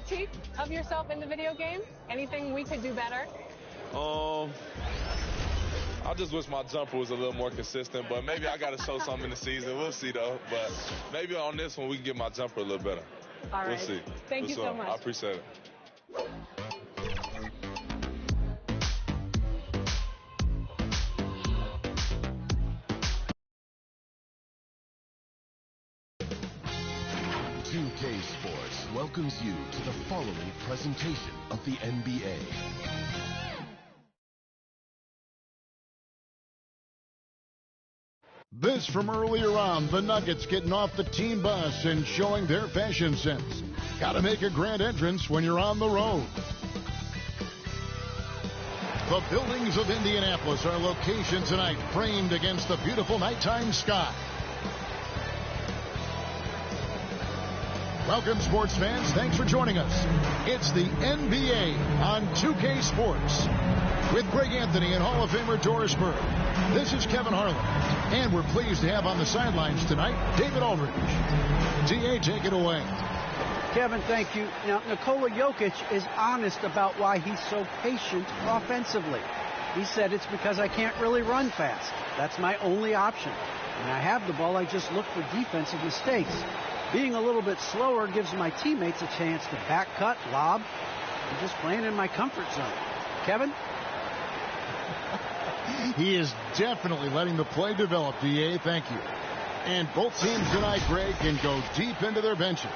critique of yourself in the video game? Anything we could do better? I just wish my jumper was a little more consistent, but maybe I got to show something in the season. We'll see, though. But maybe on this one, we can get my jumper a little better. All right. We'll see. Thank you so much. I appreciate it. Sports welcomes you to the following presentation of the NBA. This from earlier on, the Nuggets getting off the team bus and showing their fashion sense. Got to make a grand entrance when you're on the road. The buildings of Indianapolis are location tonight, framed against the beautiful nighttime sky. Welcome, sports fans. Thanks for joining us. It's the NBA on 2K Sports. With Greg Anthony and Hall of Famer Doris Burke. This is Kevin Harlan. And we're pleased to have on the sidelines tonight, David Aldridge. DA, take it away. Kevin, thank you. Now, Nikola Jokic is honest about why he's so patient offensively. He said it's because I can't really run fast. That's my only option. When I have the ball, I just look for defensive mistakes. Being a little bit slower gives my teammates a chance to back cut, lob. I'm just playing in my comfort zone. Kevin? He is definitely letting the play develop, DA. Thank you. And both teams tonight, Greg, can go deep into their benches.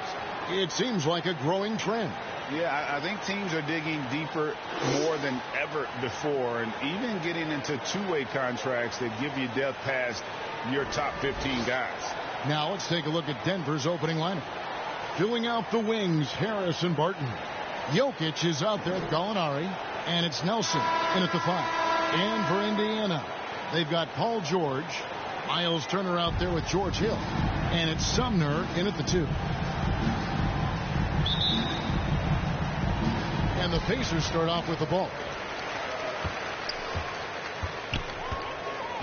It seems like a growing trend. Yeah, I think teams are digging deeper more than ever before, and even getting into two-way contracts that give you depth past your top 15 guys. Now let's take a look at Denver's opening lineup. Filling out the wings, Harris and Barton. Jokic is out there with Gallinari, and it's Nelson in at the 5. And for Indiana, they've got Paul George, Miles Turner out there with George Hill, and it's Sumner in at the 2. And the Pacers start off with the ball.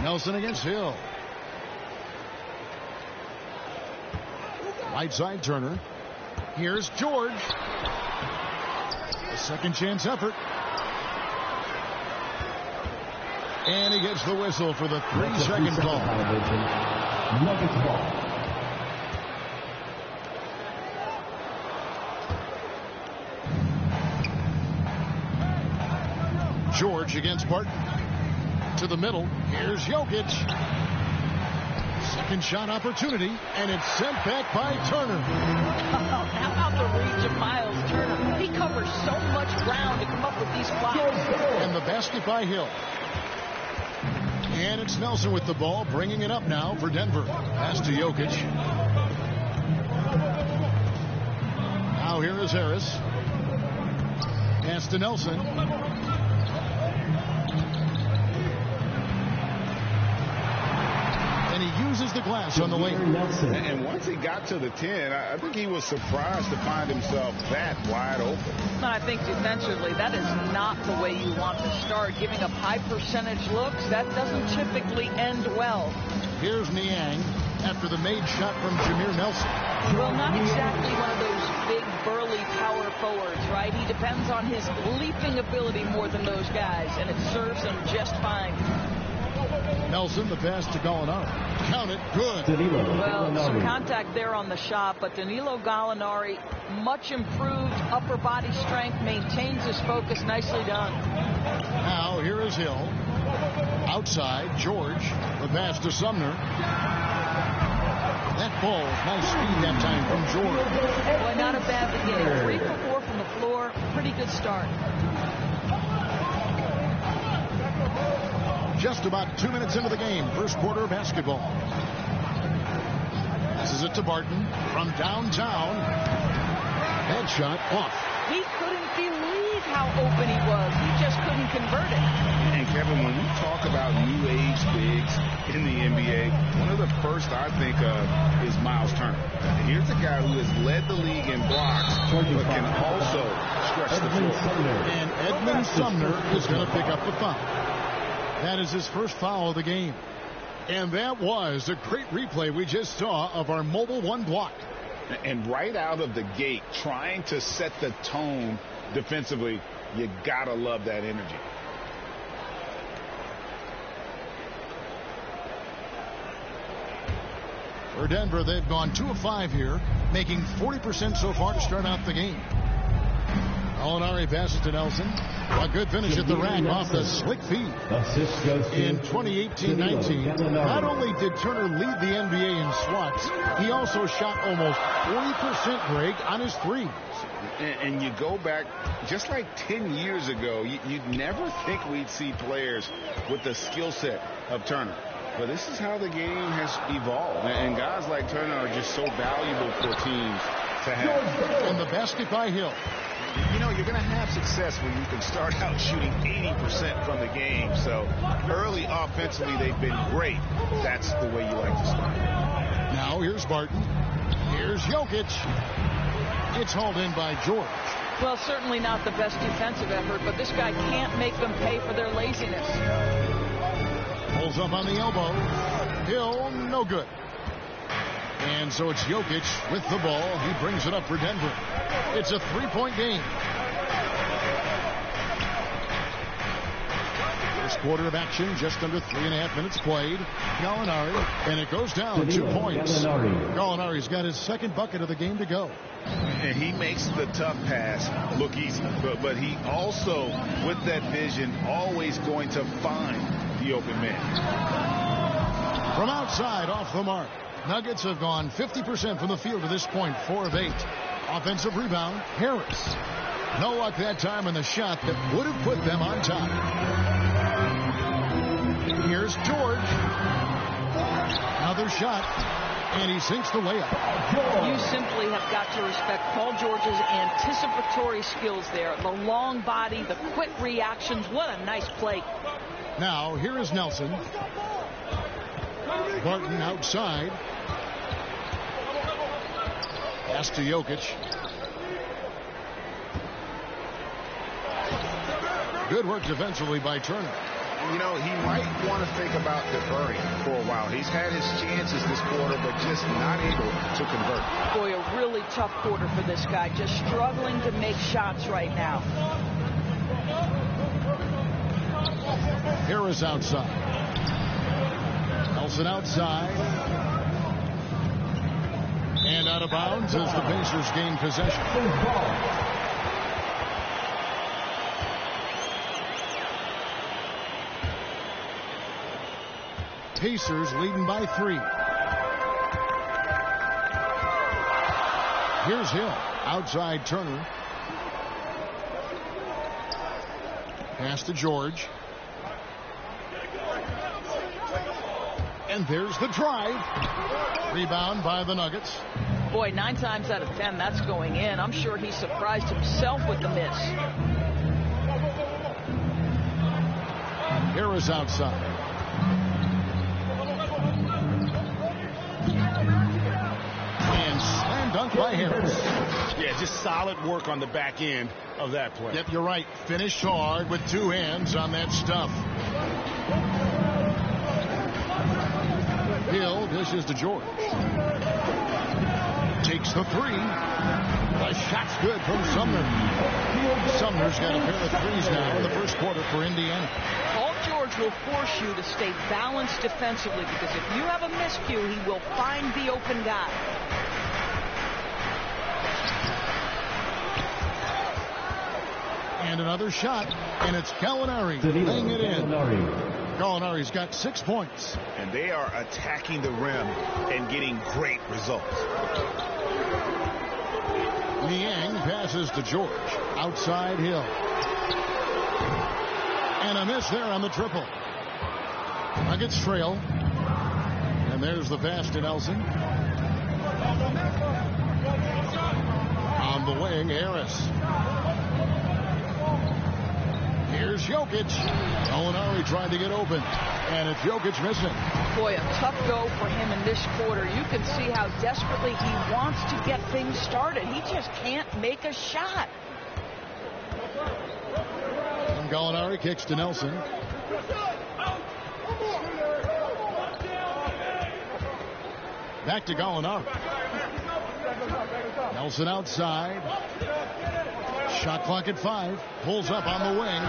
Nelson against Hill. Right side, Turner. Here's George. A second chance effort. And he gets the whistle for the 3-second call. Nuggets ball. George against Barton. To the middle. Here's Jokic. Second shot opportunity, and it's sent back by Turner. How about the reach of Miles Turner? He covers so much ground to come up with these blocks. And the basket by Hill. And it's Nelson with the ball, bringing it up now for Denver. Pass to Jokic. Now here is Harris. Pass to Nelson. And he uses the glass on the lane. And once he got to the 10, I think he was surprised to find himself that wide open. I think defensively, that is not the way you want to start. Giving up high percentage looks, that doesn't typically end well. Here's Niang after the made shot from Jameer Nelson. Well, not exactly one of those big, burly power forwards, right? He depends on his leaping ability more than those guys, and it serves him just fine. Nelson, the pass to Gallinari. Count it, good. Well, some contact there on the shot, but Danilo Gallinari, much improved upper body strength, maintains his focus. Nicely done. Now, here is Hill. Outside, George. The pass to Sumner. That ball, nice speed that time from George. Well, not a bad beginning. 3 for 4 from the floor. Pretty good start. Just about 2 minutes into the game, first quarter basketball. This is it to Barton from downtown. Headshot off. He couldn't believe how open he was. He just couldn't convert it. And Kevin, when we talk about new age bigs in the NBA, one of the first I think of is Miles Turner. And here's a guy who has led the league in blocks, but can also stretch the floor. And Edmund Sumner is going to pick up the foul. That is his first foul of the game. And that was a great replay we just saw of our Mobile One block. And right out of the gate, trying to set the tone defensively, you got to love that energy. For Denver, they've gone 2 of 5 here, making 40% so far to start out the game. Gallinari passes to Nelson. A good finish at the rack off the slick feed. In 2018-19, not only did Turner lead the NBA in swats, he also shot almost 40%, Greg, on his threes. And you go back just like 10 years ago, you'd never think we'd see players with the skill set of Turner. But this is how the game has evolved. And guys like Turner are just so valuable for teams to have. And the basket by Hill. You know, you're going to have success when you can start out shooting 80% from the game. So early offensively, they've been great. That's the way you like to start. Now here's Barton. Here's Jokic. It's hauled in by George. Well, certainly not the best defensive effort, but this guy can't make them pay for their laziness. Pulls up on the elbow. Hill, no good. And so it's Jokic with the ball. He brings it up for Denver. It's a 3-point game. First quarter of action, just under 3.5 minutes played. Gallinari, and it goes down 2 points. Gallinari's got his second bucket of the game to go. And he makes the tough pass look easy. But he also, with that vision, always going to find the open man. From outside, off the mark. Nuggets have gone 50% from the field to this point, 4 of 8. Offensive rebound, Harris. No luck that time in the shot that would have put them on top. Here's George. Another shot, and he sinks the layup. You simply have got to respect Paul George's anticipatory skills there. The long body, the quick reactions. What a nice play. Now, here is Nelson. Barton outside. Pass to Jokic. Good work defensively by Turner. You know, he might want to think about deferring for a while. He's had his chances this quarter, but just not able to convert. Boy, a really tough quarter for this guy. Just struggling to make shots right now. Harris outside. Nelson outside. And out of bounds as the Pacers gain possession. Pacers leading by 3. Here's Hill. Outside Turner. Pass to George. And there's the drive. Rebound by the Nuggets. Boy, 9 times out of 10, that's going in. I'm sure he surprised himself with the miss. Harris outside. And slam dunk by Harris. Yeah, just solid work on the back end of that play. Yep, you're right. Finished hard with 2 hands on that stuff. Hill dishes to George. Takes the 3. The shot's good from Sumner. Sumner's got a pair of threes now in the first quarter for Indiana. Paul George will force you to stay balanced defensively, because if you have a miscue, he will find the open guy. And another shot, and it's Gallinari laying it in. Gallinari's got 6 points. And they are attacking the rim and getting great results. Niang passes to George. Outside Hill. And a miss there on the triple. Nuggets trail. And there's the pass to Nelson. On the wing, Harris. Here's Jokic. Gallinari tried to get open. And it's Jokic missing. Boy, a tough go for him in this quarter. You can see how desperately he wants to get things started. He just can't make a shot. And Gallinari kicks to Nelson. Back to Gallinari. Nelson outside. Shot clock at 5. Pulls up on the wing.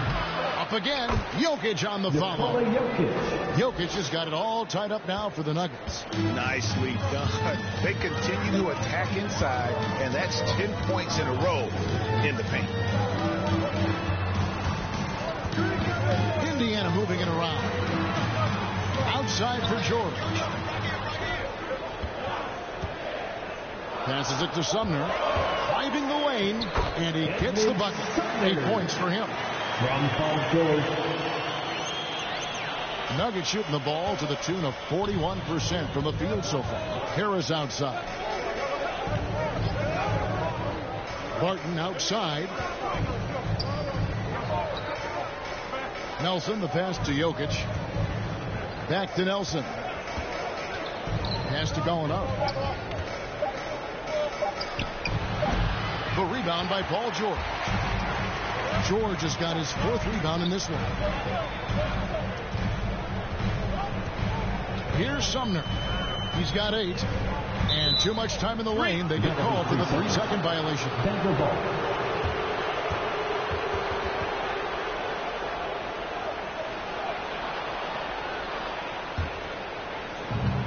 Up again. Jokic on the follow. Jokic has got it all tied up now for the Nuggets. Nicely done. They continue to attack inside, and that's 10 points in a row in the paint. Indiana moving it around. Outside for George. Passes it to Sumner. Driving the lane, and he gets the bucket. 8 points for him. Nuggets shooting the ball to the tune of 41% from the field so far. Harris outside. Barton outside. Nelson, the pass to Jokic. Back to Nelson. Pass to Gallinari. The rebound by Paul George. George has got his 4th rebound in this one. Here's Sumner. He's got 8. And too much time in the lane. They get called for the 3-second violation.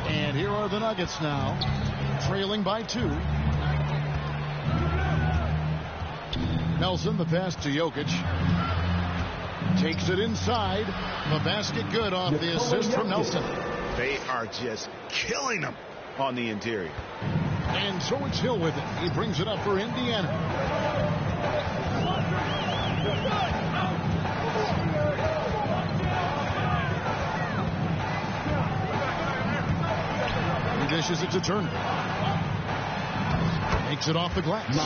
And here are the Nuggets now, trailing by 2. Nelson, the pass to Jokic. Takes it inside. The basket good off the assist from Nelson. They are just killing them on the interior. And so it's Hill with it. He brings it up for Indiana. He dishes it to Turner. Makes it off the glass.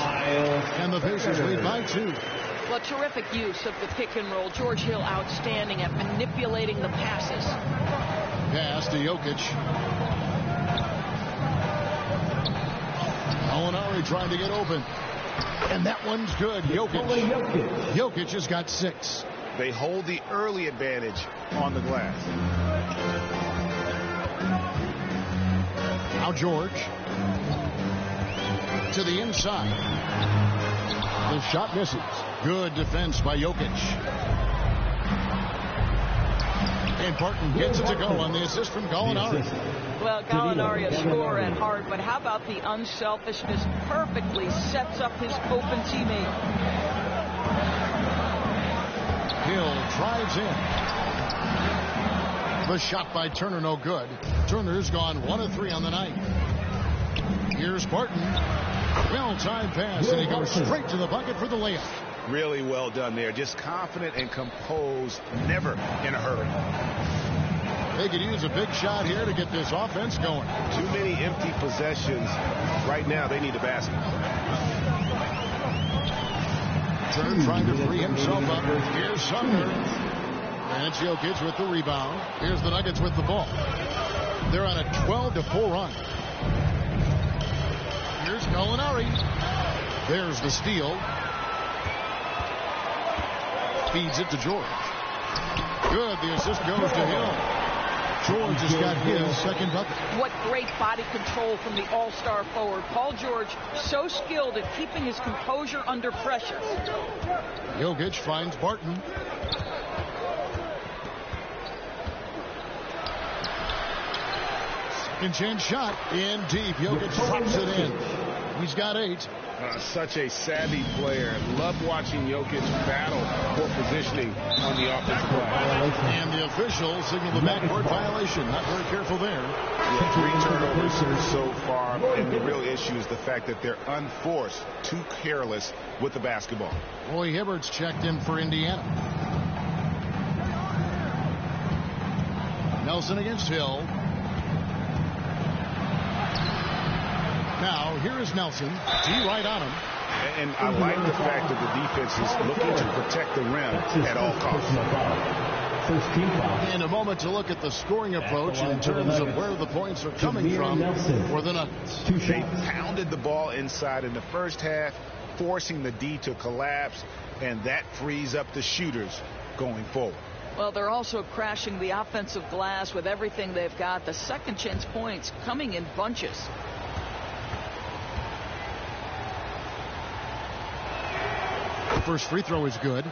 And the Pacers lead by 2. Well, terrific use of the pick and roll. George Hill outstanding at manipulating the passes. Pass to Jokic. Gallinari trying to get open. And that one's good. Jokic has got 6. They hold the early advantage on the glass. Now George. To the inside. The shot misses. Good defense by Jokic. And Barton gets it to go on the assist from Gallinari. Well, Gallinari a scorer at heart, but how about the unselfishness? Perfectly sets up his open teammate. Hill drives in. The shot by Turner no good. Turner's gone 1 of 3 on the night. Here's Barton. Well-timed pass, and he goes straight to the bucket for the layup. Really well done there. Just confident and composed, never in a hurry. They could use a big shot here to get this offense going. Too many empty possessions. Right now, they need a basket. Turner trying to free himself up. Here's Sumner. And it's Jokic with the rebound. Here's the Nuggets with the ball. They're on a 12-4 run. Here's Gallinari. There's the steal. Feeds it to George. Good. The assist goes to Hill. George has got his second bucket. What great body control from the all-star forward. Paul George, so skilled at keeping his composure under pressure. Jokic finds Barton. Second chance shot in deep. Jokic drops it in. He's got 8. Such a savvy player. Love watching Jokic battle for positioning on the offensive glass. And the official signaled the backcourt violation. Not very careful there. Yeah, 3 turnovers so far, and the real issue is the fact that they're unforced, too careless with the basketball. Roy Hibbert's checked in for Indiana. Nelson against Hill. Now, here is Nelson. D right on him. And I like the fact that the defense is looking to protect the rim at all costs. In a moment to look at the scoring approach in terms of where the points are coming from for the Nuggets. They pounded the ball inside in the first half, forcing the D to collapse, and that frees up the shooters going forward. Well, they're also crashing the offensive glass with everything they've got. The second chance points coming in bunches. first free throw is good.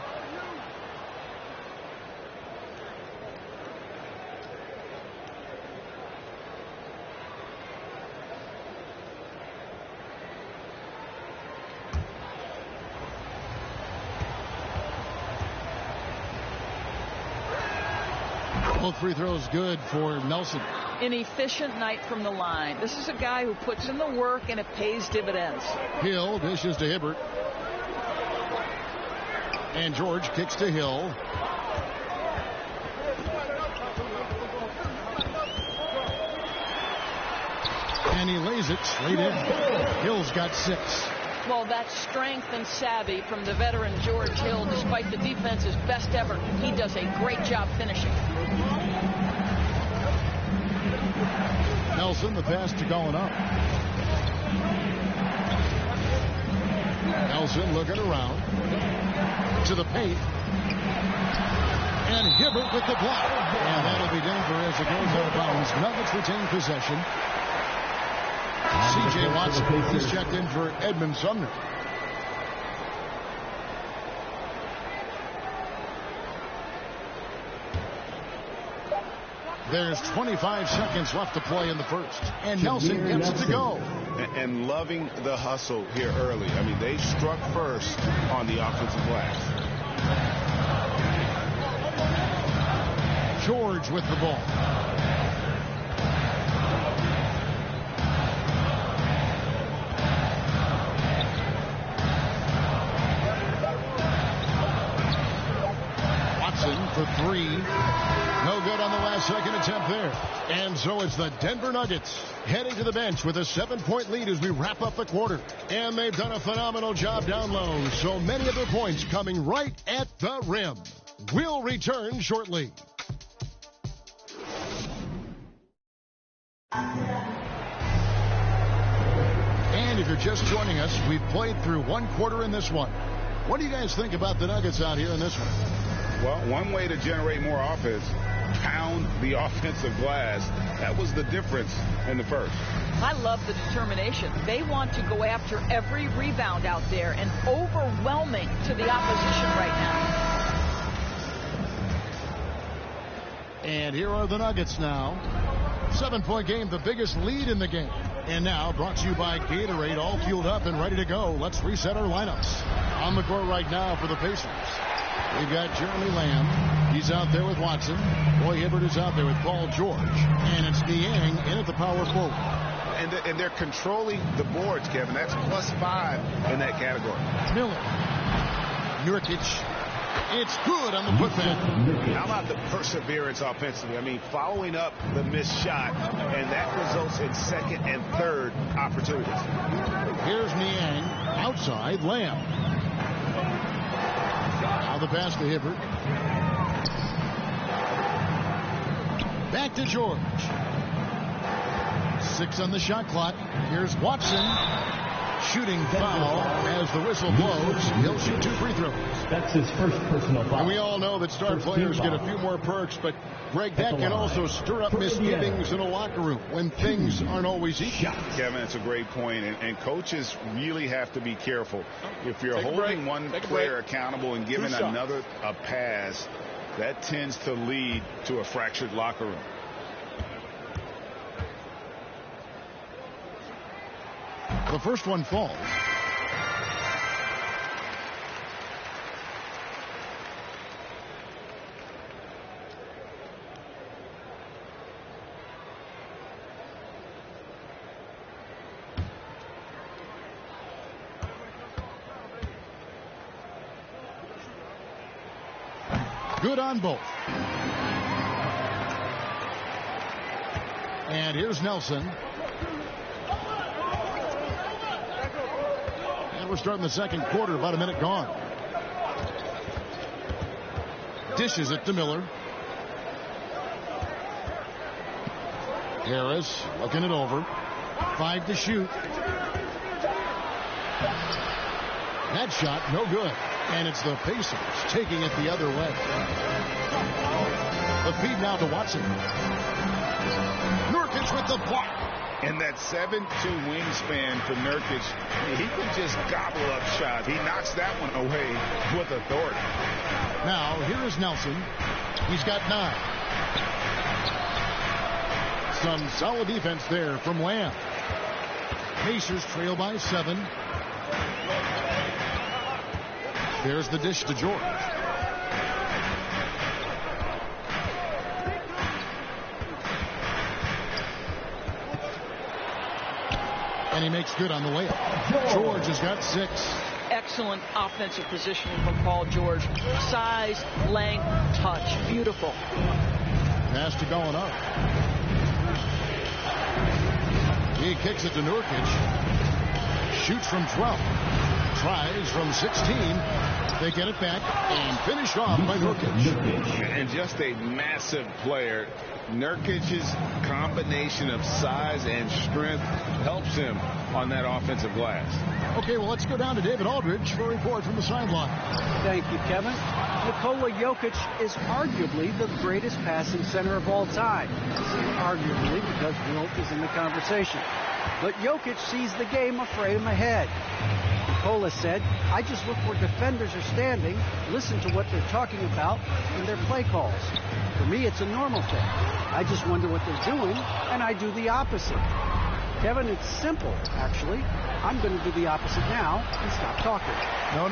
Both free throws good for Nelson. An efficient night from the line. This is a guy who puts in the work and it pays dividends. Hill dishes to Hibbert. And George kicks to Hill. And he lays it straight in. Hill's got 6. Well, that's strength and savvy from the veteran George Hill. Despite the defense's best effort, he does a great job finishing. Nelson, the pass to Gallinari. Nelson looking around to the paint. And Hibbert with the block. And that'll be Denver as it goes out of bounds. Nuggets retain possession. C.J. Watson is checked in for Edmund Sumner. There's 25 seconds left to play in the first. And Nelson gets it to go. And loving the hustle here early. I mean, they struck first on the offensive glass. George with the ball. Watson for 3. No good on the last second attempt there. And so it's the Denver Nuggets heading to the bench with a 7-point lead as we wrap up the quarter. And they've done a phenomenal job down low. So many of their points coming right at the rim. We'll return shortly. And if you're just joining us, we've played through one quarter in this one. What do you guys think about the Nuggets out here in this one? Well, one way to generate more offense, pound the offensive glass. That was the difference in the first. I love the determination. They want to go after every rebound out there and overwhelming to the opposition right now. And here are the Nuggets now. 7-point game, the biggest lead in the game. And now brought to you by Gatorade, all fueled up and ready to go. Let's reset our lineups. On the court right now for the Pacers. We've got Jeremy Lamb. He's out there with Watson. Roy Hibbert is out there with Paul George. And it's Niang in at the power forward. And they're controlling the boards, Kevin. That's +5 in that category. Miller. Nurkic. It's good on the putback. How about the perseverance offensively? I mean, following up the missed shot, and that results in second and third opportunities. Here's Niang. Outside, Lamb. Now the pass to Hibbert. Back to George. 6 on the shot clock. Here's Watson. Shooting foul as the whistle blows. He'll shoot 2 free throws. That's his first personal foul. And we all know that star players get a few more perks, but Greg, that can also stir up misgivings in a locker room when things aren't always equal. Kevin, it's a great point, and coaches really have to be careful. If you're holding one player accountable and giving another a pass, that tends to lead to a fractured locker room. The first one falls. Good on both. And here's Nelson. We're starting the second quarter, about a minute gone. Dishes it to Miller. Harris looking it over. 5 to shoot. That shot, no good. And it's the Pacers taking it the other way. The feed now to Watson. Nurkic with the block. And that 7'2" wingspan for Nurkic, he can just gobble up shots. He knocks that one away with authority. Now, here is Nelson. He's got 9. Some solid defense there from Lamb. Pacers trail by 7. There's the dish to George. And he makes good on the layup. George has got 6. Excellent offensive positioning from Paul George. Size, length, touch. Beautiful. Pass to Gallinari. He kicks it to Nurkic. Shoots from 12. Tries from 16. They get it back and finish off by Nurkic. And just a massive player. Nurkic's combination of size and strength helps him on that offensive glass. Okay, well, let's go down to David Aldridge for a report from the sideline. Thank you, Kevin. Nikola Jokic is arguably the greatest passing center of all time. Arguably, because Wilt is in the conversation. But Jokic sees the game a frame ahead. Nikola said, I just look where defenders are standing, listen to what they're talking about in their play calls. For me, it's a normal thing. I just wonder what they're doing, and I do the opposite. Kevin, it's simple, actually. I'm going to do the opposite now and stop talking. No.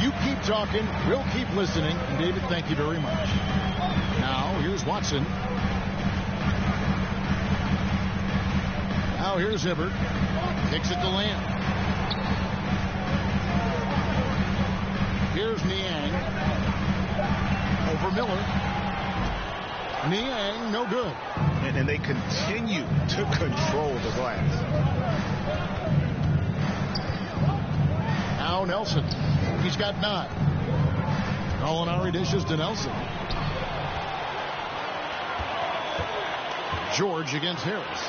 You keep talking. We'll keep listening. And David, thank you very much. Now, here's Watson. Now, here's Hibbert. Kicks it to Lamb. Here's Niang. Over Miller. Niang, no good. And they continue to control the glass. Now Nelson. He's got 9. Gallinari dishes to Nelson. George against Harris.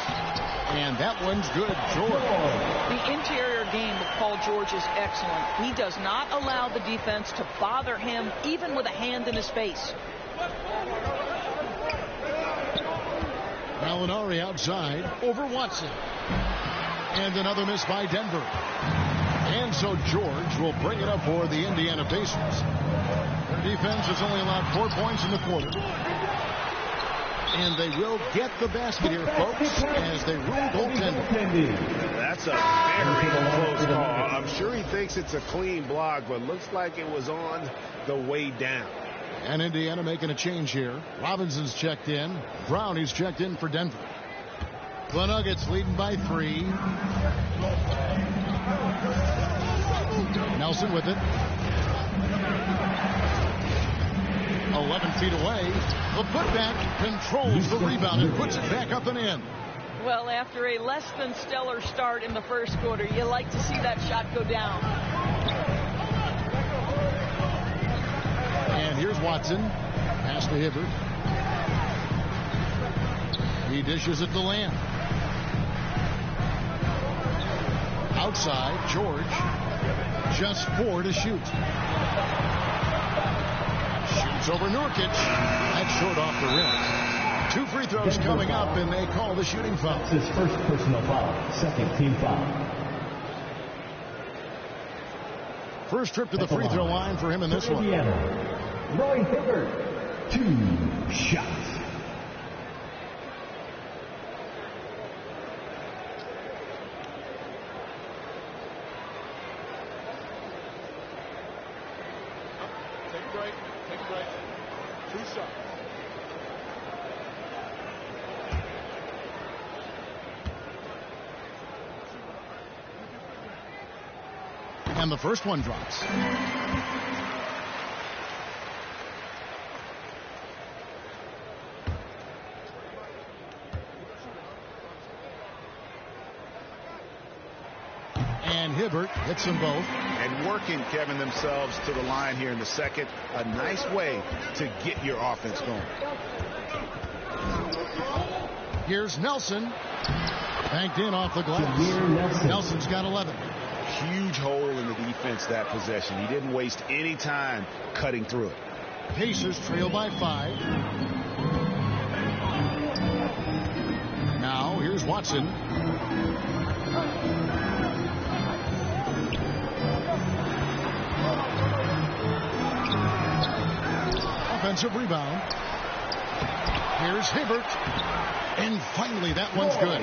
And that one's good. George. The interior game of Paul George is excellent. He does not allow the defense to bother him, even with a hand in his face. Gallinari outside over Watson. And another miss by Denver. And so George will bring it up for the Indiana Pacers. Their defense has only allowed 4 points in the quarter. And they will get the basket here, folks, as they rule goaltending. That's a very close call. I'm sure he thinks it's a clean block, but looks like it was on the way down. And Indiana making a change here. Robinson's checked in. Brownie's checked in for Denver. The Nuggets leading by 3. Nelson with it. 11 feet away. The putback controls the rebound and puts it back up and in. Well, after a less than stellar start in the first quarter, you like to see that shot go down. And here's Watson. Pass to Hibbert. He dishes it to Lamb. Outside, George. Just 4 to shoot. Shoots over Nurkic. That's short off the rim. 2 free throws coming up, and they call the shooting foul. His first personal foul. Second team foul. First trip to the free throw line for him in this one. Roy Hibbert. 2 shots. Take a break. 2 shots. And the first one drops. And Hibbert hits them both. And working, Kevin, themselves to the line here in the second. A nice way to get your offense going. Here's Nelson. Banked in off the glass. Nelson's got 11. Huge hole in the defense that possession. He didn't waste any time cutting through it. Pacers trail by 5. Now Here's Watson. Offensive rebound. Here's Hibbert. And finally, that one's good.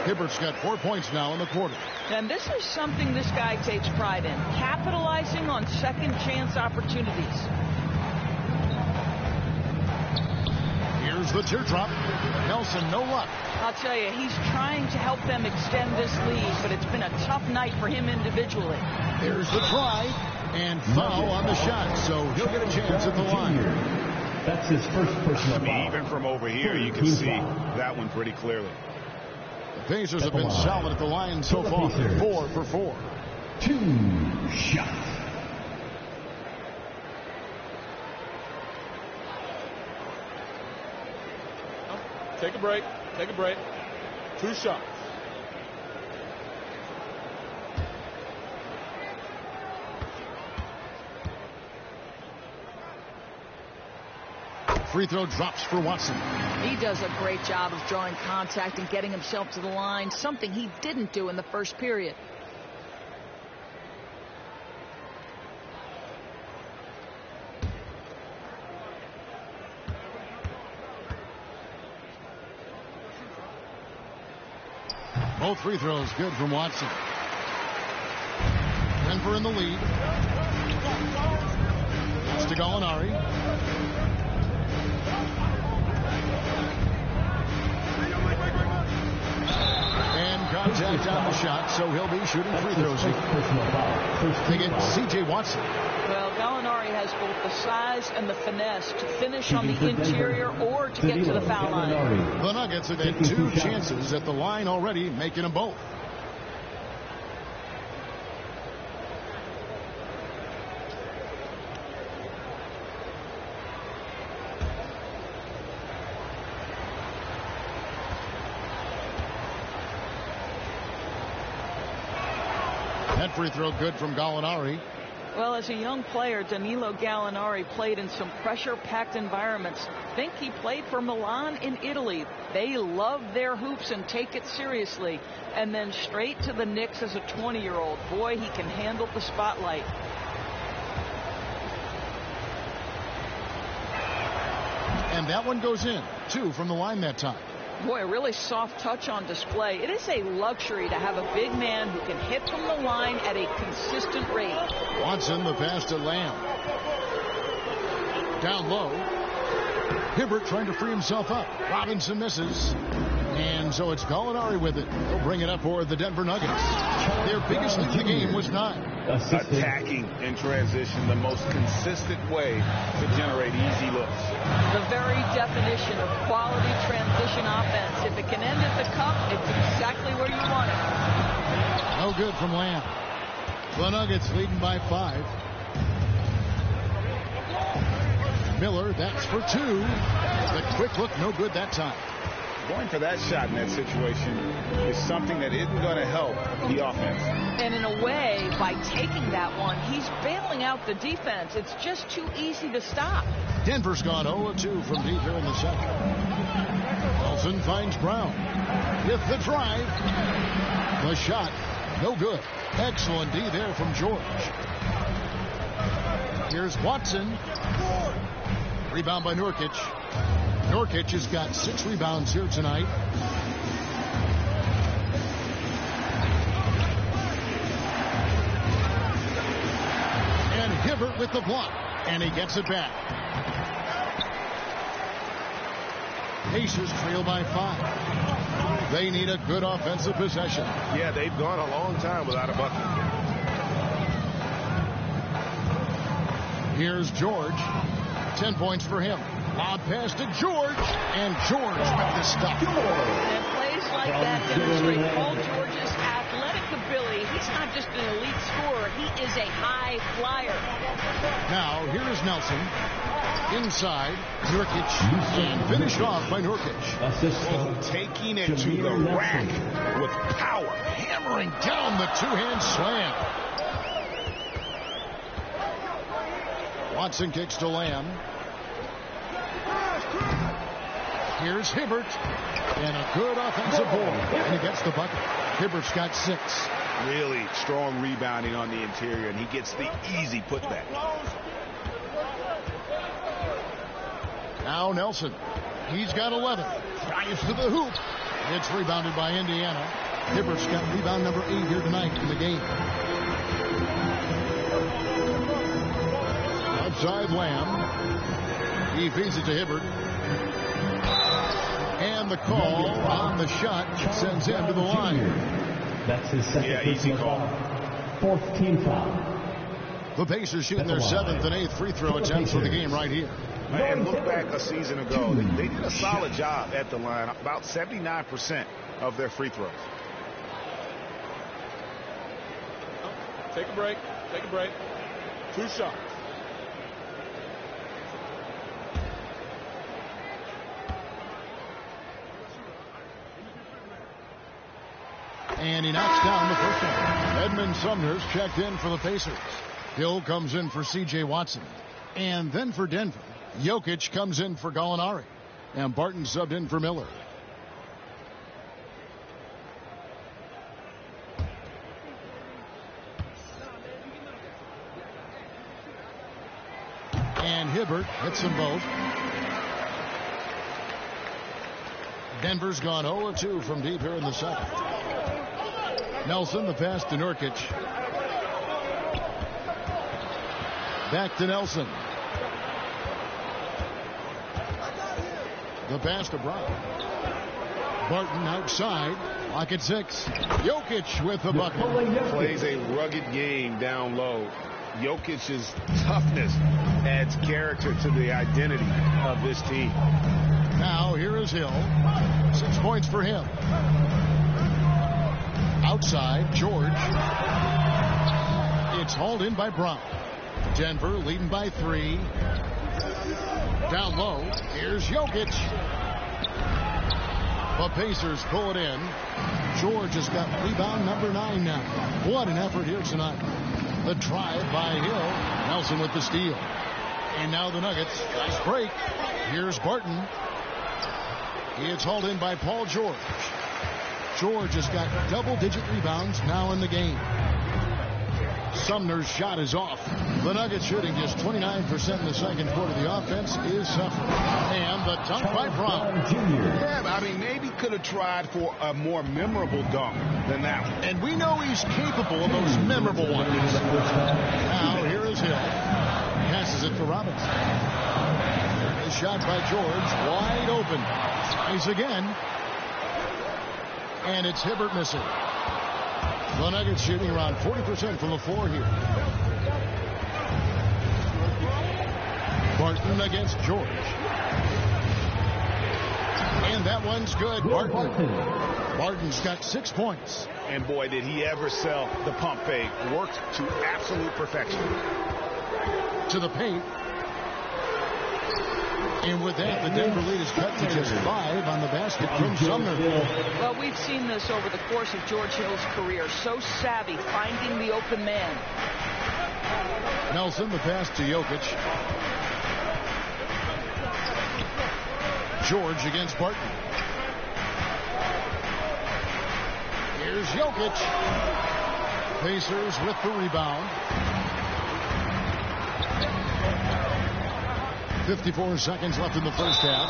Hibbert's got 4 points now in the quarter. And this is something this guy takes pride in, capitalizing on second chance opportunities. Here's the teardrop. Nelson, no luck. I'll tell you, he's trying to help them extend this lead, but it's been a tough night for him individually. There's the try, and foul on the shot, so he'll get a chance at the line. That's his first personal foul. Even from over here, you can see that one pretty clearly. The Pacers have been solid at the line so far. 4 for 4. 2 shots. Take a break. Take a break. 2 shots. Free throw drops for Watson. He does a great job of drawing contact and getting himself to the line, something he didn't do in the first period. Both free throws good from Watson. Denver in the lead. It's to Gallinari. And contact on the shot, so he'll be shooting free throws. They get C.J. Watson. Well, Gallinari has both the size and the finesse to finish on the interior or to get to the foul line. The Nuggets have had 2 chances at the line already, making them both. That free throw good from Gallinari. Well, as a young player, Danilo Gallinari played in some pressure-packed environments. Think he played for Milan in Italy. They love their hoops and take it seriously. And then straight to the Knicks as a 20-year-old. Boy, he can handle the spotlight. And that one goes in. 2 from the line that time. Boy, a really soft touch on display. It is a luxury to have a big man who can hit from the line at a consistent rate. Watson, the pass to Lamb. Down low. Hibbert trying to free himself up. Robinson misses. And so it's Gallinari with it. He'll bring it up for the Denver Nuggets. Their biggest lead in the game was 9. Attacking in transition, the most consistent way to generate easy looks. The very definition of quality transition offense. If it can end at the cup, it's exactly where you want it. No good from Lamb. The Nuggets leading by 5. Miller, that's for 2. The quick look, no good that time. Going for that shot in that situation is something that isn't going to help the offense. And in a way, by taking that one, he's bailing out the defense. It's just too easy to stop. Denver's gone 0-2 from deep here in the second. Nelson finds Brown. With the drive. The shot, no good. Excellent D there from George. Here's Watson. Rebound by Nurkic. Nurkic has got 6 rebounds here tonight. And Hibbert with the block. And he gets it back. Pacers trail by 5. They need a good offensive possession. Yeah, they've gone a long time without a bucket. Here's George. 10 points for him. Lob pass to George, and George with the stop. And plays like that demonstrate Paul George's athletic ability. He's not just an elite scorer, he is a high flyer. Now, here is Nelson. Inside, Nurkic, and finished off by Nurkic. Taking it to the rack with power. Hammering down the 2-hand slam. Watson kicks to Lamb. Here's Hibbert. And a good offensive board. And he gets the bucket. Hibbert's got 6. Really strong rebounding on the interior, and he gets the easy putback. Now Nelson. He's got 11. Drives to the hoop. It's rebounded by Indiana. Hibbert's got rebound number 8 here tonight in the game. Outside Lamb. He feeds it to Hibbert. And the call on the shot sends him to the line. That's his second easy call. 4th team foul. The Pacers shooting their 7th and 8th free throw attempts for the game right here. And look back a season ago. They did a solid job at the line. About 79% of their free throws. Take a break. Take a break. 2 shots. And he knocks down the first one. Edmund Sumner's checked in for the Pacers. Hill comes in for C.J. Watson. And then for Denver, Jokic comes in for Gallinari. And Barton subbed in for Miller. And Hibbert hits them both. Denver's gone 0-2 from deep here in the second. Nelson, the pass to Nurkic. Back to Nelson. The pass to Brown. Barton outside. Lock at 6. Jokic with the bucket. Plays a rugged game down low. Jokic's toughness adds character to the identity of this team. Now here is Hill. 6 points for him. Outside, George. It's hauled in by Brown. Denver leading by 3. Down low, here's Jokic. The Pacers pull it in. George has got rebound number 9 now. What an effort here tonight. The drive by Hill. Nelson with the steal. And now the Nuggets. Nice break. Here's Barton. It's hauled in by Paul George. George has got double-digit rebounds now in the game. Sumner's shot is off. The Nuggets shooting just 29% in the second quarter. The offense is suffering. And the dunk by Brown. Yeah, I mean, maybe could have tried for a more memorable dunk than that one. And we know he's capable of those memorable ones. Now, here is Hill. Passes it for Robinson. A shot by George. Wide open. Tries again. And it's Hibbert missing. The Nuggets shooting around 40% from the floor here. Barton against George. And that one's good. Barton's got 6 points. And boy, did he ever sell the pump fake. Worked to absolute perfection. To the paint. And with that, the Denver lead is cut to just 5 on the basket from Sumner. Well, we've seen this over the course of George Hill's career. So savvy, finding the open man. Nelson, the pass to Jokic. George against Barton. Here's Jokic. Pacers with the rebound. 54 seconds left in the first half.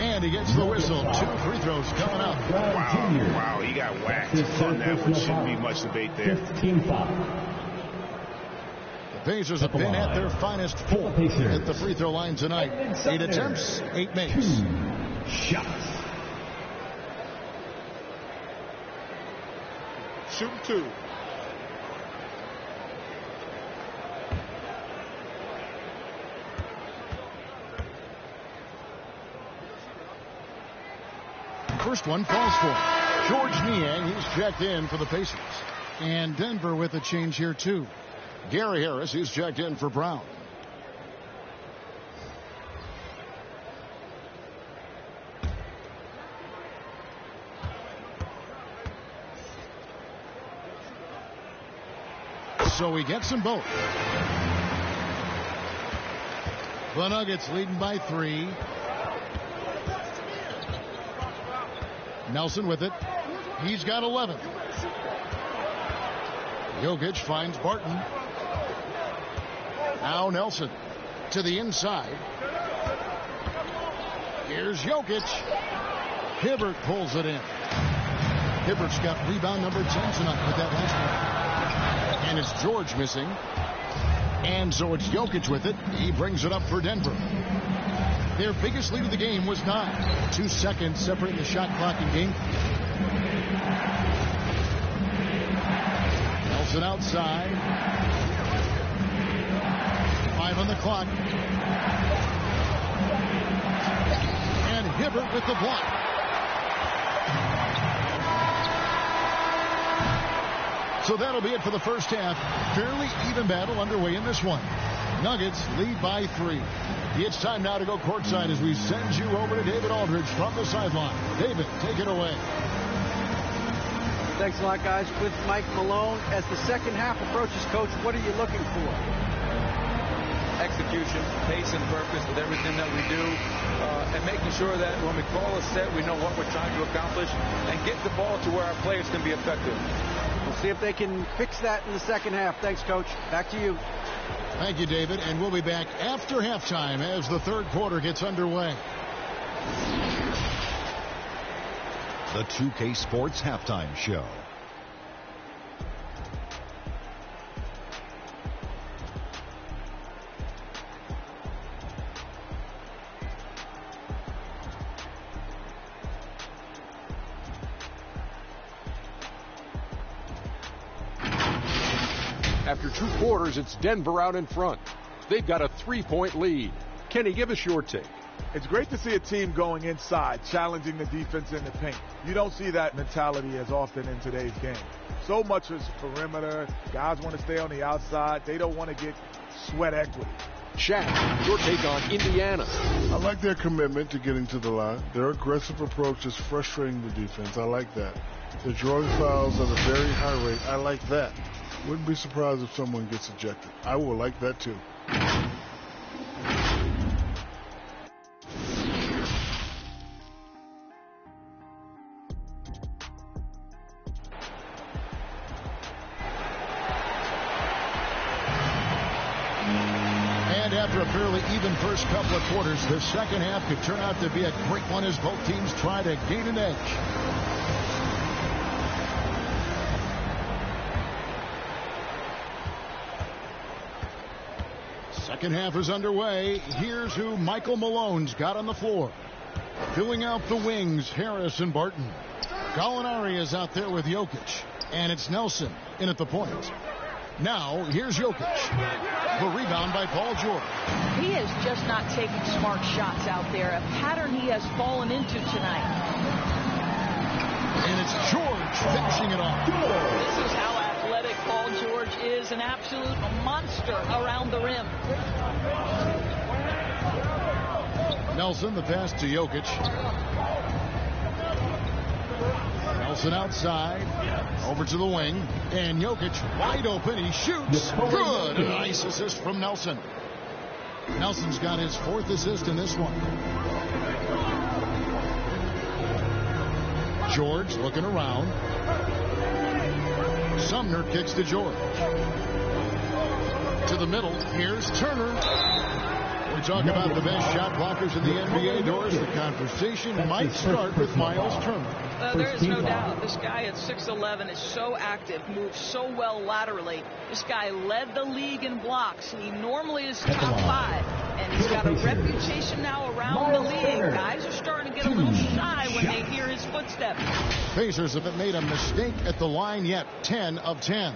And he gets the whistle. 2 free throws coming up. Wow, he got whacked on that one. Shouldn't be much debate there. 15 foul. The Pacers have been at their finest 4 at the free throw line tonight. 8 attempts, 8 makes. 2 shots. Shoot 2. First one falls for George Niang. He's checked in for the Pacers. And Denver with a change here, too. Gary Harris, he's checked in for Brown. So he gets them both. The Nuggets leading by 3. Nelson with it. He's got 11. Jokic finds Barton. Now Nelson to the inside. Here's Jokic. Hibbert pulls it in. Hibbert's got rebound number 10 tonight with that last one. And it's George missing. And so it's Jokic with it. He brings it up for Denver. Their biggest lead of the game was 9. 2 seconds separating the shot clock in game. Nelson outside. 5 on the clock. And Hibbert with the block. So that'll be it for the first half. Fairly even battle underway in this one. Nuggets lead by 3. It's time now to go courtside as we send you over to David Aldridge from the sideline. David, take it away. Thanks a lot, guys. With Mike Malone. As the second half approaches, Coach, what are you looking for? Execution, pace, and purpose with everything that we do, and making sure that when we call a set, we know what we're trying to accomplish and get the ball to where our players can be effective. We'll see if they can fix that in the second half. Thanks, Coach. Back to you. Thank you, David. And we'll be back after halftime as the third quarter gets underway. The 2K Sports Halftime Show. After 2 quarters, it's Denver out in front. They've got a 3-point lead. Kenny, give us your take. It's great to see a team going inside, challenging the defense in the paint. You don't see that mentality as often in today's game. So much is perimeter. Guys want to stay on the outside. They don't want to get sweat equity. Shaq, your take on Indiana. I like their commitment to getting to the line. Their aggressive approach is frustrating the defense. I like that. They're drawing fouls at a very high rate. I like that. Wouldn't be surprised if someone gets ejected. I will like that too. And after a fairly even first couple of quarters, the second half could turn out to be a great one as both teams try to gain an edge. Second half is underway. Here's who Michael Malone's got on the floor. Filling out the wings, Harris and Barton. Gallinari is out there with Jokic. And it's Nelson in at the point. Now, here's Jokic. The rebound by Paul George. He is just not taking smart shots out there. A pattern he has fallen into tonight. And it's George finishing it off. This is how athletic Paul George is, an absolute monster around the rim. Nelson, the pass to Jokic. Nelson outside, over to the wing, and Jokic wide open. He shoots. Good. A nice assist from Nelson. Nelson's got his 4th assist in this one. George looking around. Sumner kicks to George. To the middle. Here's Turner. We talk about the best shot blockers in the NBA. Doors, the conversation might start with Miles Turner. There is no doubt. This guy at 6'11" is so active, moves so well laterally. This guy led the league in blocks. He normally is top 5, and he's got a reputation now around the league. Guys are starting to get a little shy when they hear his footsteps. Pacers haven't made a mistake at the line yet. 10 of 10.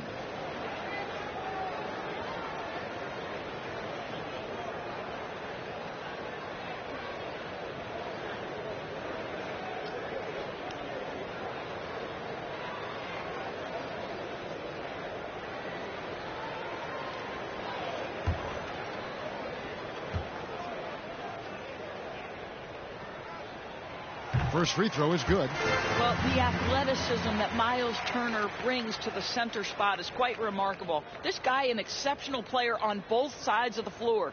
First free throw is good. Well, the athleticism that Miles Turner brings to the center spot is quite remarkable. This guy, an exceptional player on both sides of the floor.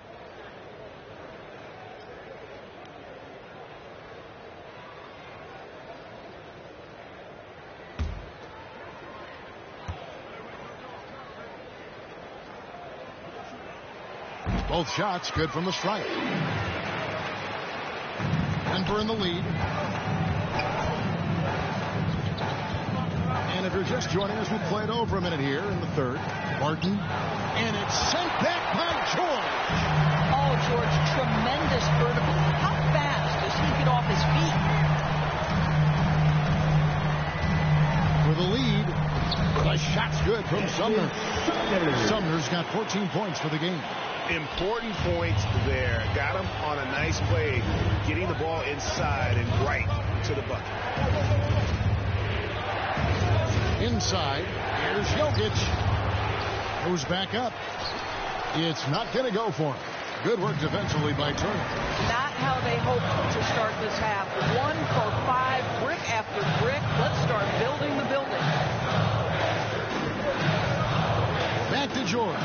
Both shots good from the stripe. Denver in the lead. And if you're just joining us, we played over a minute here in the third. Barton. And it's sent back by George. Oh, George, tremendous vertical. How fast does he get off his feet? For the lead. The shot's good from Sumner. Sumner's got 14 points for the game. Important points there. Got him on a nice play, getting the ball inside and right to the bucket. Inside, here's Jokic. Goes back up. It's not going to go for him. Good work defensively by Turner. Not how they hoped to start this half. 1 for 5, brick after brick. Let's start building the building. Back to George.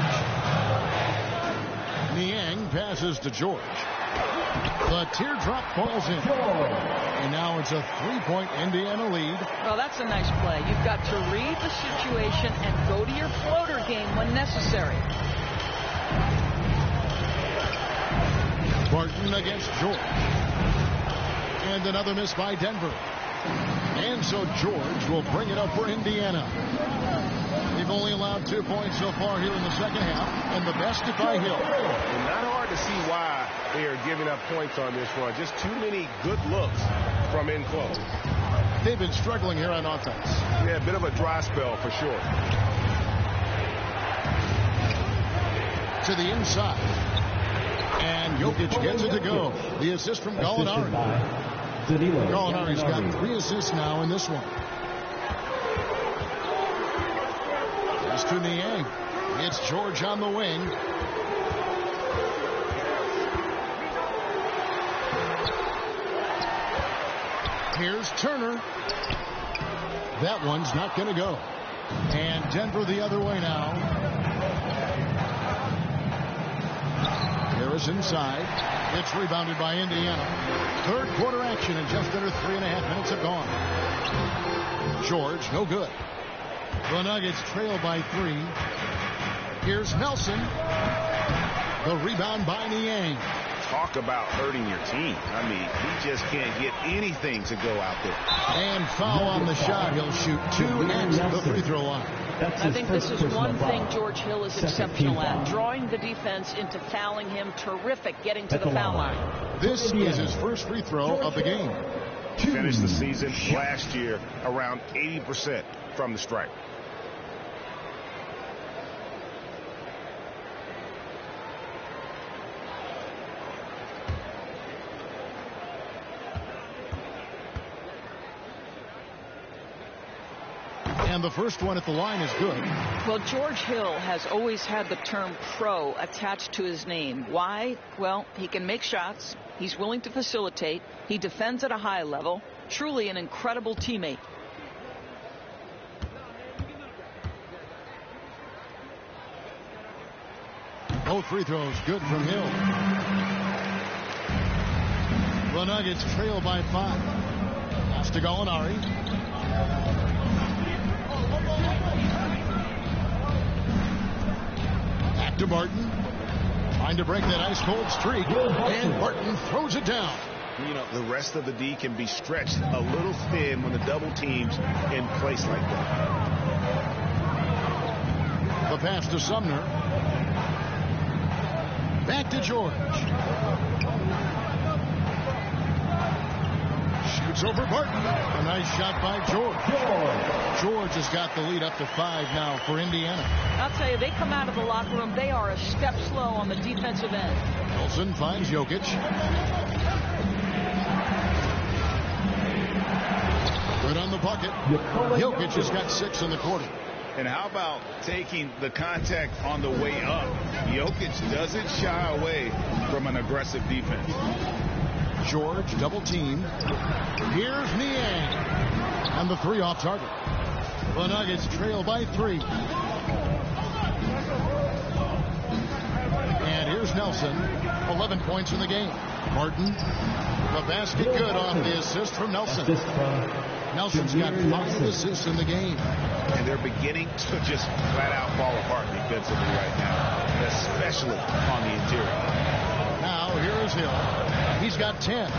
Niang passes to George. The teardrop falls in. And now it's a 3-point Indiana lead. Well, that's a nice play. You've got to read the situation and go to your floater game when necessary. Barton against George. And another miss by Denver. And so George will bring it up for Indiana. They've only allowed 2 points so far here in the second half, and the basket by Hill. And not hard to see why they are giving up points on this run. Just too many good looks from in close. They've been struggling here on offense. Yeah, a bit of a dry spell for sure. To the inside. And Jokic gets it to go. The assist from Gallinari. Gallinari's got 3 assists now in this one. To Niang. It's George on the wing. Here's Turner. That one's not going to go. And Denver the other way now. Harris inside. It's rebounded by Indiana. Third quarter action and just under 3.5 minutes have gone. George, no good. The Nuggets trail by 3. Here's Nelson. The rebound by Niang. Talk about hurting your team. I mean, he just can't get anything to go out there. And foul on the shot. He'll shoot 2 at the free throw line. I think this is one thing George Hill is exceptional at. Drawing the defense into fouling him. Terrific getting to the foul line. This is his first free throw of the game. Finished the season last year around 80% from the stripe. And the first one at the line is good. Well, George Hill has always had the term pro attached to his name. Why? Well, he can make shots. He's willing to facilitate. He defends at a high level. Truly an incredible teammate. Both free throws good from Hill. The Nuggets trail by 5. Pass to Gallinari. Back to Barton. Trying to break that ice-cold streak. And Barton throws it down. You know, the rest of the D can be stretched a little thin when the double team's in place like that. The pass to Sumner. Back to George. Shoots over Barton. A nice shot by George. George has got the lead up to 5 now for Indiana. I'll tell you, they come out of the locker room. They are a step slow on the defensive end. Nelson finds Jokic. Good on the bucket. Jokic has got 6 in the quarter. And how about taking the contact on the way up? Jokic doesn't shy away from an aggressive defense. George double team. Here's Niang. And the 3 off target. The Nuggets trail by 3. And here's Nelson. 11 points in the game. Martin. The basket good off the assist from Nelson. Nelson's got 5 assists in the game. And they're beginning to just flat out fall apart defensively right now. especially on the interior. Now here's Hill. He's got 10.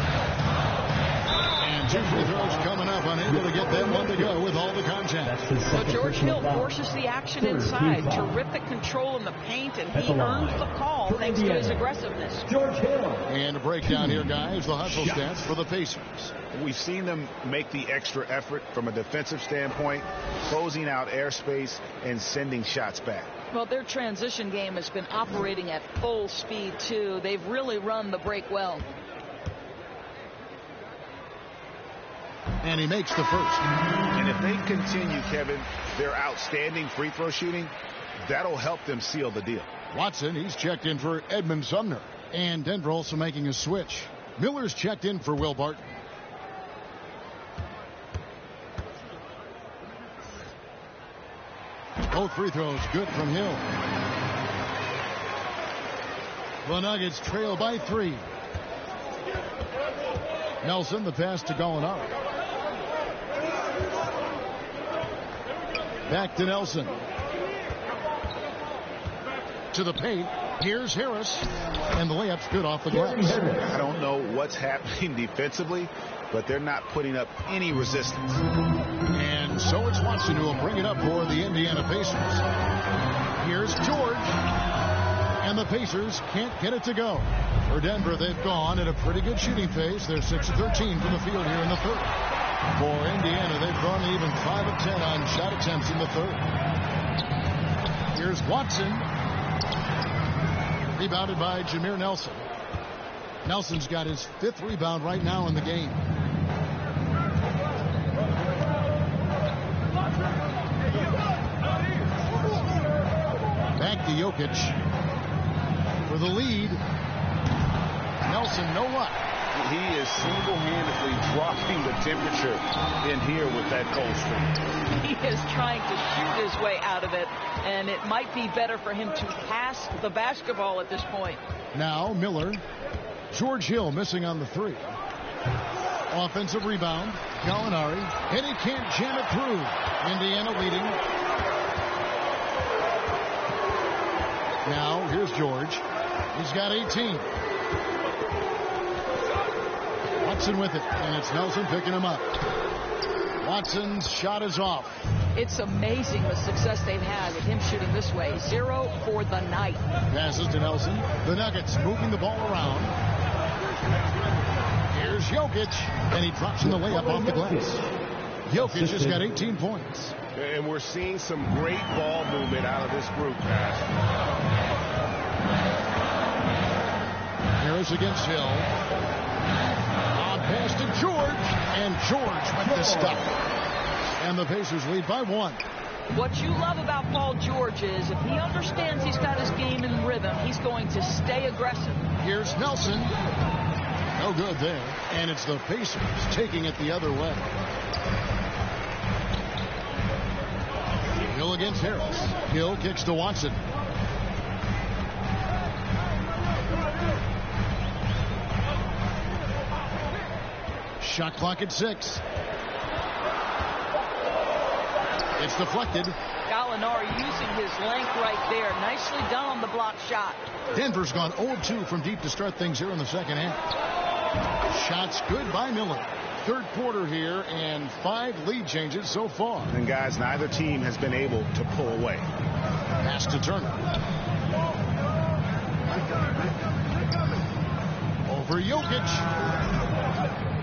And 2 free throws coming up, unable to get that one to go with all the contact. So George Hill forces the action inside. Terrific control in the paint, and he earned the call thanks to his aggressiveness. George Hill. And a breakdown here, guys. The hustle stats for the Pacers. We've seen them make the extra effort from a defensive standpoint, closing out airspace and sending shots back. Well, their transition game has been operating at full speed, too. They've really run the break well. And he makes the first. And if they continue, Kevin, their outstanding free throw shooting, that'll help them seal the deal. Watson, he's checked in for Edmund Sumner. And Denver also making a switch. Miller's checked in for Will Barton. Both free throws good from Hill. The Nuggets trail by 3. Nelson, the pass to Gallinari. Back to Nelson. To the paint. Here's Harris. And the layup's good off the glass. I don't know what's happening defensively, but they're not putting up any resistance. And so it's Watson who will bring it up for the Indiana Pacers. Here's George. And the Pacers can't get it to go. For Denver, they've gone at a pretty good shooting pace. They're 6 of 13 from the field here in the third. For Indiana, they've gone even 5 of 10 on shot attempts in the third. Here's Watson. Rebounded by Jameer Nelson. Nelson's got his 5th rebound right now in the game. Back to Jokic for the lead. Nelson, no luck. He is single-handedly dropping the temperature in here with that cold streak. He is trying to shoot his way out of it, and it might be better for him to pass the basketball at this point. Now Miller. George Hill missing on the 3. Offensive rebound. Gallinari. And he can't jam it through. Indiana leading. Now here's George. He's got 18. Watson with it, and it's Nelson picking him up. Watson's shot is off. It's amazing the success they've had with him shooting this way. 0 for the night. Passes to Nelson. The Nuggets moving the ball around. Here's Jokic, and he drops in the layup off the glass. Jokic has got 18 points. And we're seeing some great ball movement out of this group, guys. Harris against Hill. Pass to George, and George with the stop. And the Pacers lead by 1. What you love about Paul George is if he understands he's got his game in rhythm, he's going to stay aggressive. Here's Nelson. No good there. And it's the Pacers taking it the other way. Hill against Harris. Hill kicks to Watson. Shot clock at 6. It's deflected. Gallinari using his length right there. Nicely done on the block shot. Denver's gone 0-2 from deep to start things here in the second half. Shots good by Miller. Third quarter here and 5 lead changes so far. And guys, neither team has been able to pull away. Pass to Turner. Over Jokic.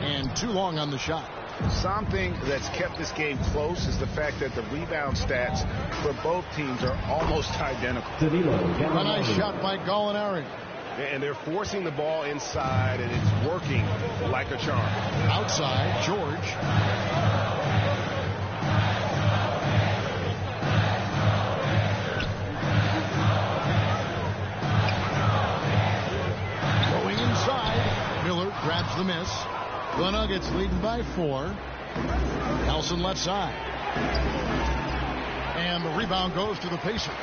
And too long on the shot. Something that's kept this game close is the fact that the rebound stats for both teams are almost identical. A nice shot by Gallinari. And they're forcing the ball inside, and it's working like a charm. Outside, George. Going inside. Miller grabs the miss. The Nuggets leading by 4. Nelson left side. And the rebound goes to the Pacers.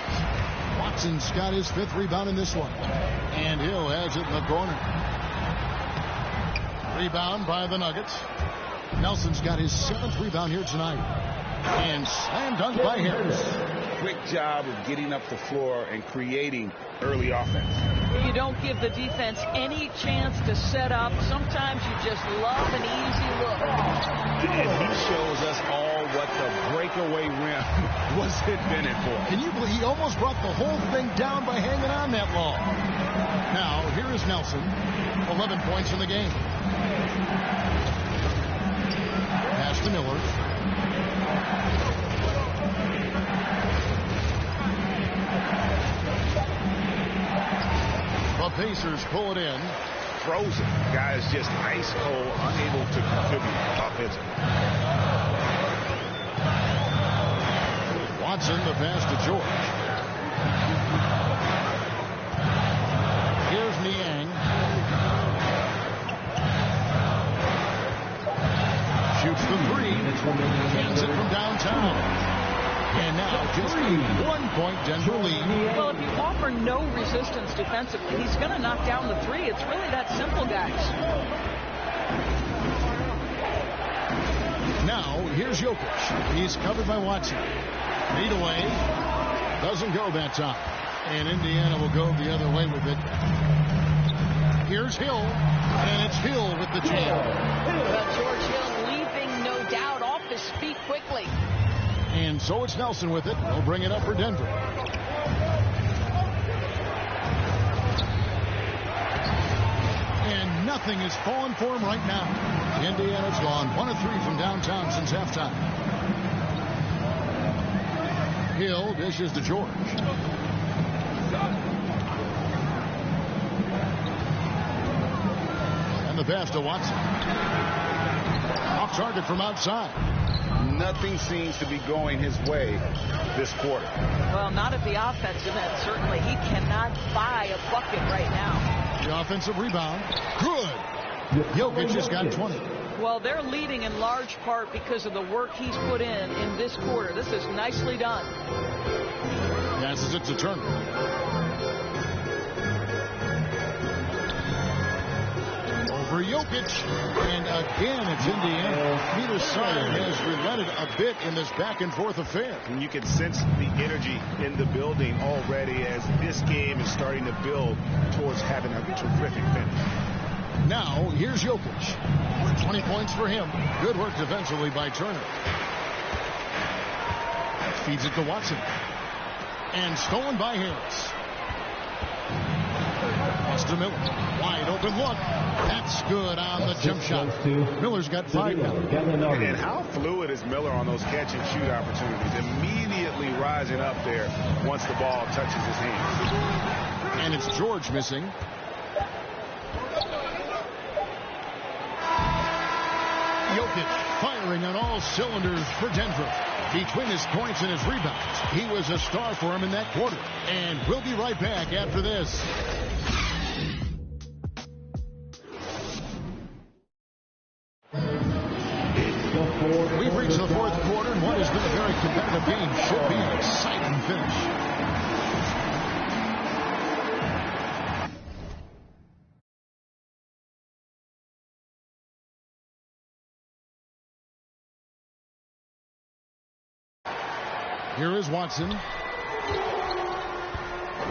Watson's got his 5th rebound in this one. And Hill has it in the corner. Rebound by the Nuggets. Nelson's got his 7th rebound here tonight. And slam dunk by Harris. quick job of getting up the floor and creating early offense. You don't give the defense any chance to set up. Sometimes you just love an easy look. And he shows us all what the breakaway rim was invented for. Can you believe he almost brought the whole thing down by hanging on that long? Now, here is Nelson. 11 points in the game. Pass to Miller. The Pacers pull it in. Frozen. Guys just ice cold, unable to contribute offensively. Watson, the pass to George. Here's Niang. Shoots the three. Cans it from downtown. And now just a 1-point Denver lead. Well, if you offer no resistance defensively, he's going to knock down the three. It's really that simple, guys. Now, here's Jokic. He's covered by Watson. Lead away. Doesn't go that time. And Indiana will go the other way with it. Here's Hill. And it's Hill with the jam. George Hill leaping, no doubt, off his feet quickly. And so it's Nelson with it. He'll bring it up for Denver. And nothing is falling for him right now. Indiana's gone 1 of 3 from downtown since halftime. Hill dishes to George. And the pass to Watson. Off target from outside. Nothing seems to be going his way this quarter. Well, not at the offensive end. Certainly, he cannot buy a bucket right now. The offensive rebound. Good. Jokic has got 20. Well, they're leading in large part because of the work he's put in this quarter. This is nicely done. Passes it to Turner. For Jokic, and again it's Indiana. Neither side has relented a bit in this back and forth affair. And you can sense the energy in the building already as this game is starting to build towards having a terrific finish. Now here's Jokic. 20 points for him. Good work defensively by Turner. Feeds it to Watson. And stolen by Harris. Pass to Miller. Wide open look. That's good on the jump shot. Miller's got 5 now. And how fluid is Miller on those catch and shoot opportunities? Immediately rising up there once the ball touches his hands. And it's George missing. Jokic firing on all cylinders for Denver. Between his points and his rebounds, he was a star for him in that quarter. And we'll be right back after this. We've reached the fourth quarter, and what has been a very competitive game should be an exciting finish. Here is Watson.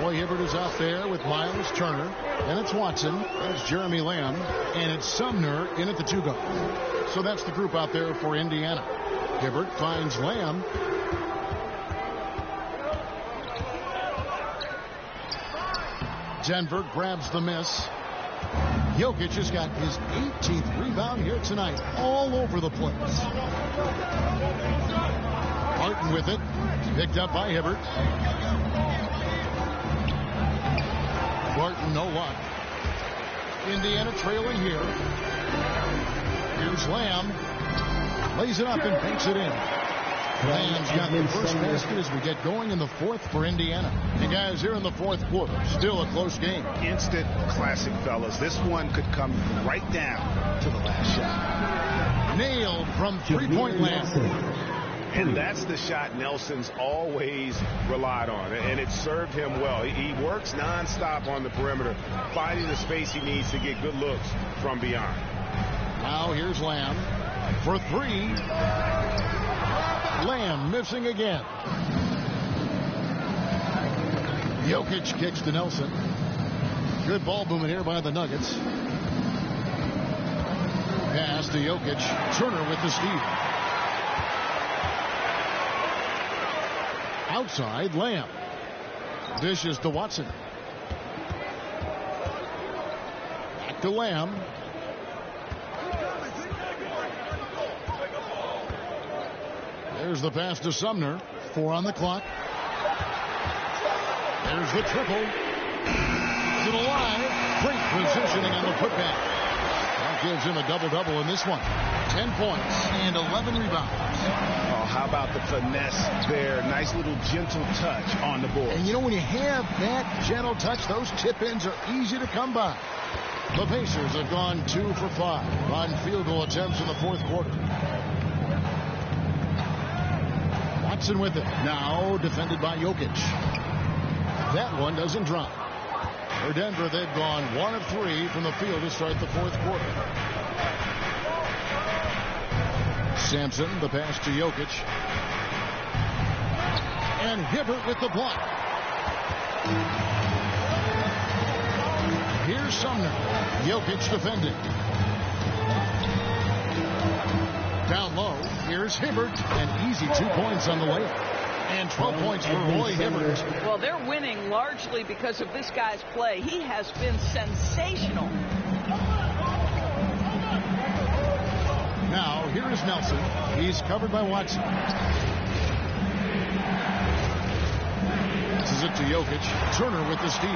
Roy Hibbert is out there with Miles Turner. And it's Watson. That's Jeremy Lamb. And it's Sumner in at the 2 guard. So that's the group out there for Indiana. Hibbert finds Lamb. Denver grabs the miss. Jokic has got his 18th rebound here tonight. All over the place. Martin with it. Picked up by Hibbert. Barton, no luck. Indiana trailing here. Here's Lamb. Lays it up and banks it in. Lamb's got the first basket as we get going in the fourth for Indiana. And guys, here in the fourth quarter, still a close game. Instant classic, fellas. This one could come right down to the last shot. Nailed from three-point land. And that's the shot Nelson's always relied on, and it served him well. He works nonstop on the perimeter, finding the space he needs to get good looks from beyond. Now here's Lamb for 3. Lamb missing again. Jokic kicks to Nelson. Good ball movement here by the Nuggets. Pass to Jokic. Turner with the steal. Outside, Lamb. Dishes to Watson. Back to Lamb. There's the pass to Sumner. 4 on the clock. There's the triple. Is it alive? Great positioning on the putback. That gives him a double-double in this one. 10 points and 11 rebounds. Oh, how about the finesse there? Nice little gentle touch on the board. And you know, when you have that gentle touch, those tip-ins are easy to come by. The Pacers have gone 2 for 5 on field goal attempts in the fourth quarter. Watson with it. Now defended by Jokic. That one doesn't drop. For Denver, they've gone 1 of 3 from the field to start the fourth quarter. Sampson, the pass to Jokic. And Hibbert with the block. Here's Sumner. Jokic defending. Down low, here's Hibbert. An easy 2 points on the layup. And 12 points for Roy Hibbert. Well, they're winning largely because of this guy's play. He has been sensational. Now, here is Nelson. He's covered by Watson. This is it to Jokic. Turner with the steal.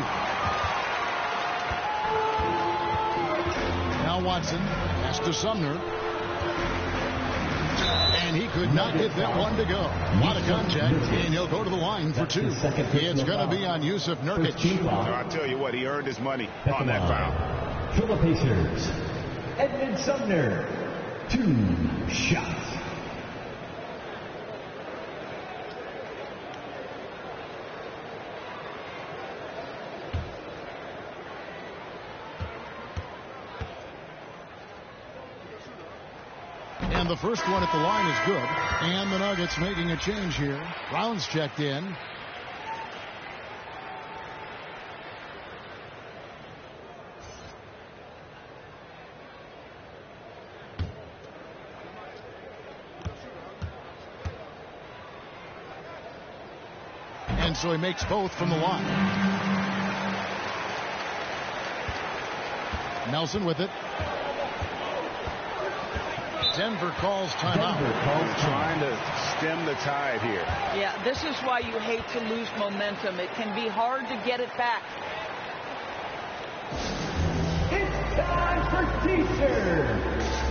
Now Watson. Pass to Sumner. And he could not get that one to go. A lot of contact, and he'll go to the line for 2. It's going to be on Jusuf Nurkic. I'll tell you what, he earned his money on that foul. For the Pacers, Edmund Sumner, 2 shots. And the first one at the line is good. And the Nuggets making a change here. Brown's checked in. And so he makes both from the line. Nelson with it. Denver calls timeout. Trying to stem the tide here. Yeah, this is why you hate to lose momentum. It can be hard to get it back. It's time for Pacers.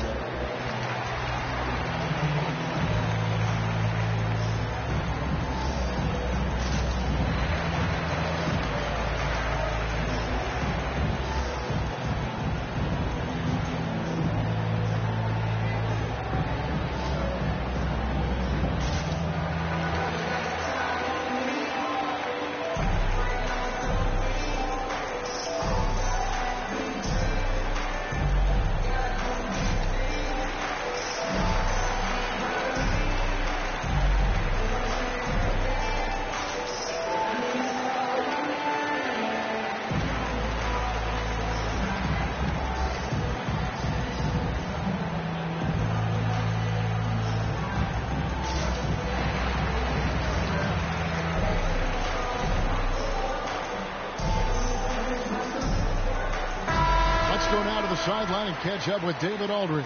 Sideline and catch up with David Aldridge.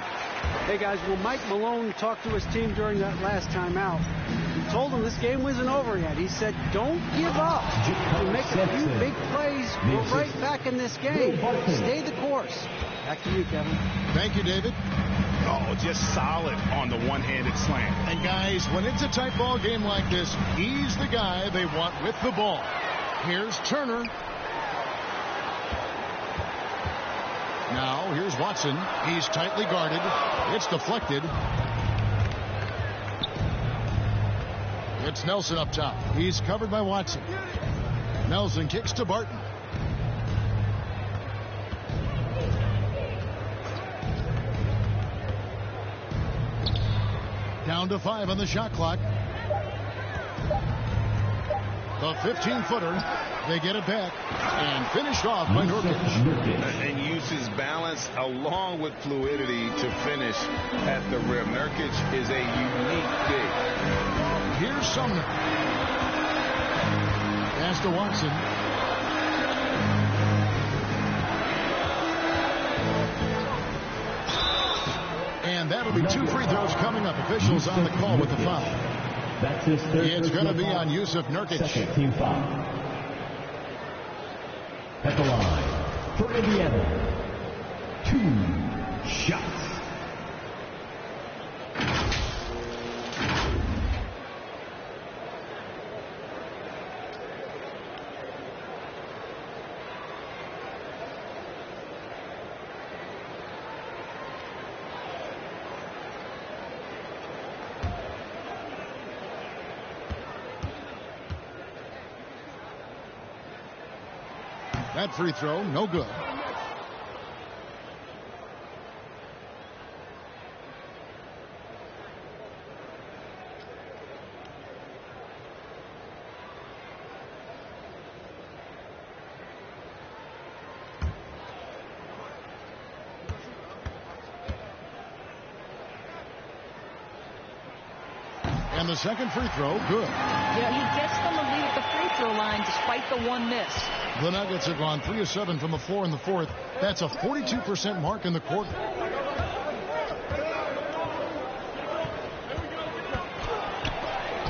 Hey guys, well, Mike Malone talked to his team during that last timeout. He told them this game wasn't over yet. He said, don't give up. You make a few big plays. We're right back in this game. Stay the course. Back to you, Kevin. Thank you, David. Oh, just solid on the one-handed slam. And guys, when it's a tight ball game like this, he's the guy they want with the ball. Here's Turner. Now, here's Watson. He's tightly guarded. It's deflected. It's Nelson up top. He's covered by Watson. Nelson kicks to Barton. Down to 5 on the shot clock. The 15-footer. They get it back and finished off by Nurkic. And uses balance along with fluidity to finish at the rim. Nurkic is a unique big. Here's Sumner. Pass to Watson. And that'll be 2 free throws coming up. Officials on the call with the foul. That's his third. It's going to be on Yusuf Nurkic. Second team foul. At the line for Indiana. 2 shots. That free throw, no good. And the second free throw, good. Yeah, he gets them a lead at the free throw line despite the 1 miss. The Nuggets have gone 3 of 7 from the floor in the fourth. That's a 42% mark in the quarter.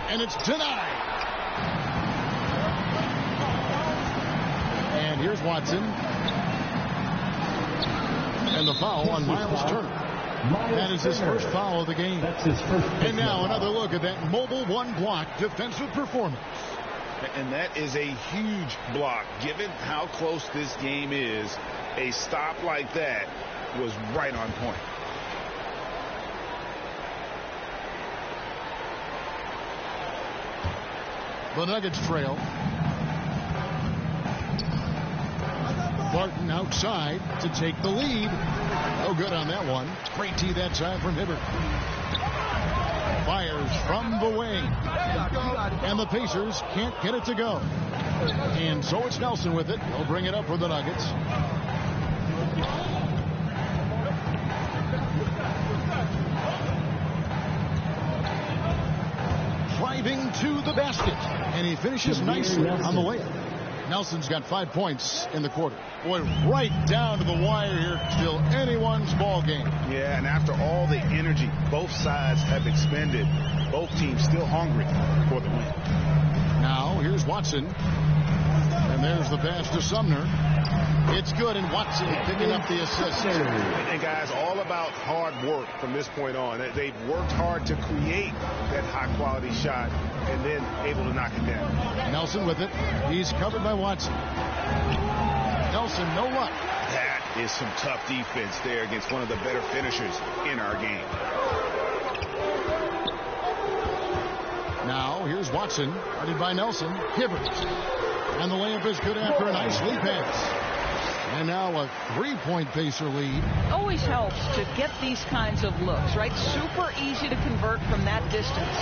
And it's denied. And here's Watson. And the foul on Miles Turner. That is his first foul of the game. That's his first. And now another look at that mobile 1-block defensive performance. And that is a huge block. Given how close this game is, a stop like that was right on point. The Nuggets trail. Barton outside to take the lead. No good on that one. Great tee that time from Hibbert. Fires from the wing. And the Pacers can't get it to go. And so it's Nelson with it. He'll bring it up for the Nuggets. Driving to the basket. And he finishes nicely on the layup. Nelson's got 5 points in the quarter. Boy, right down to the wire here. Still anyone's ball game. Yeah, and after all the energy both sides have expended, both teams still hungry for the win. Now, here's Watson. And there's the pass to Sumner. It's good, and Watson picking up the assist. And guys, all about hard work from this point on. They've worked hard to create that high-quality shot and then able to knock it down. Nelson with it. He's covered by Watson. Nelson, no luck. That is some tough defense there against one of the better finishers in our game. Now, here's Watson, guarded by Nelson. Hibbert. And the layup is good after a nice lead pass. And now a 3-point Pacer lead. Always helps to get these kinds of looks, right? Super easy to convert from that distance.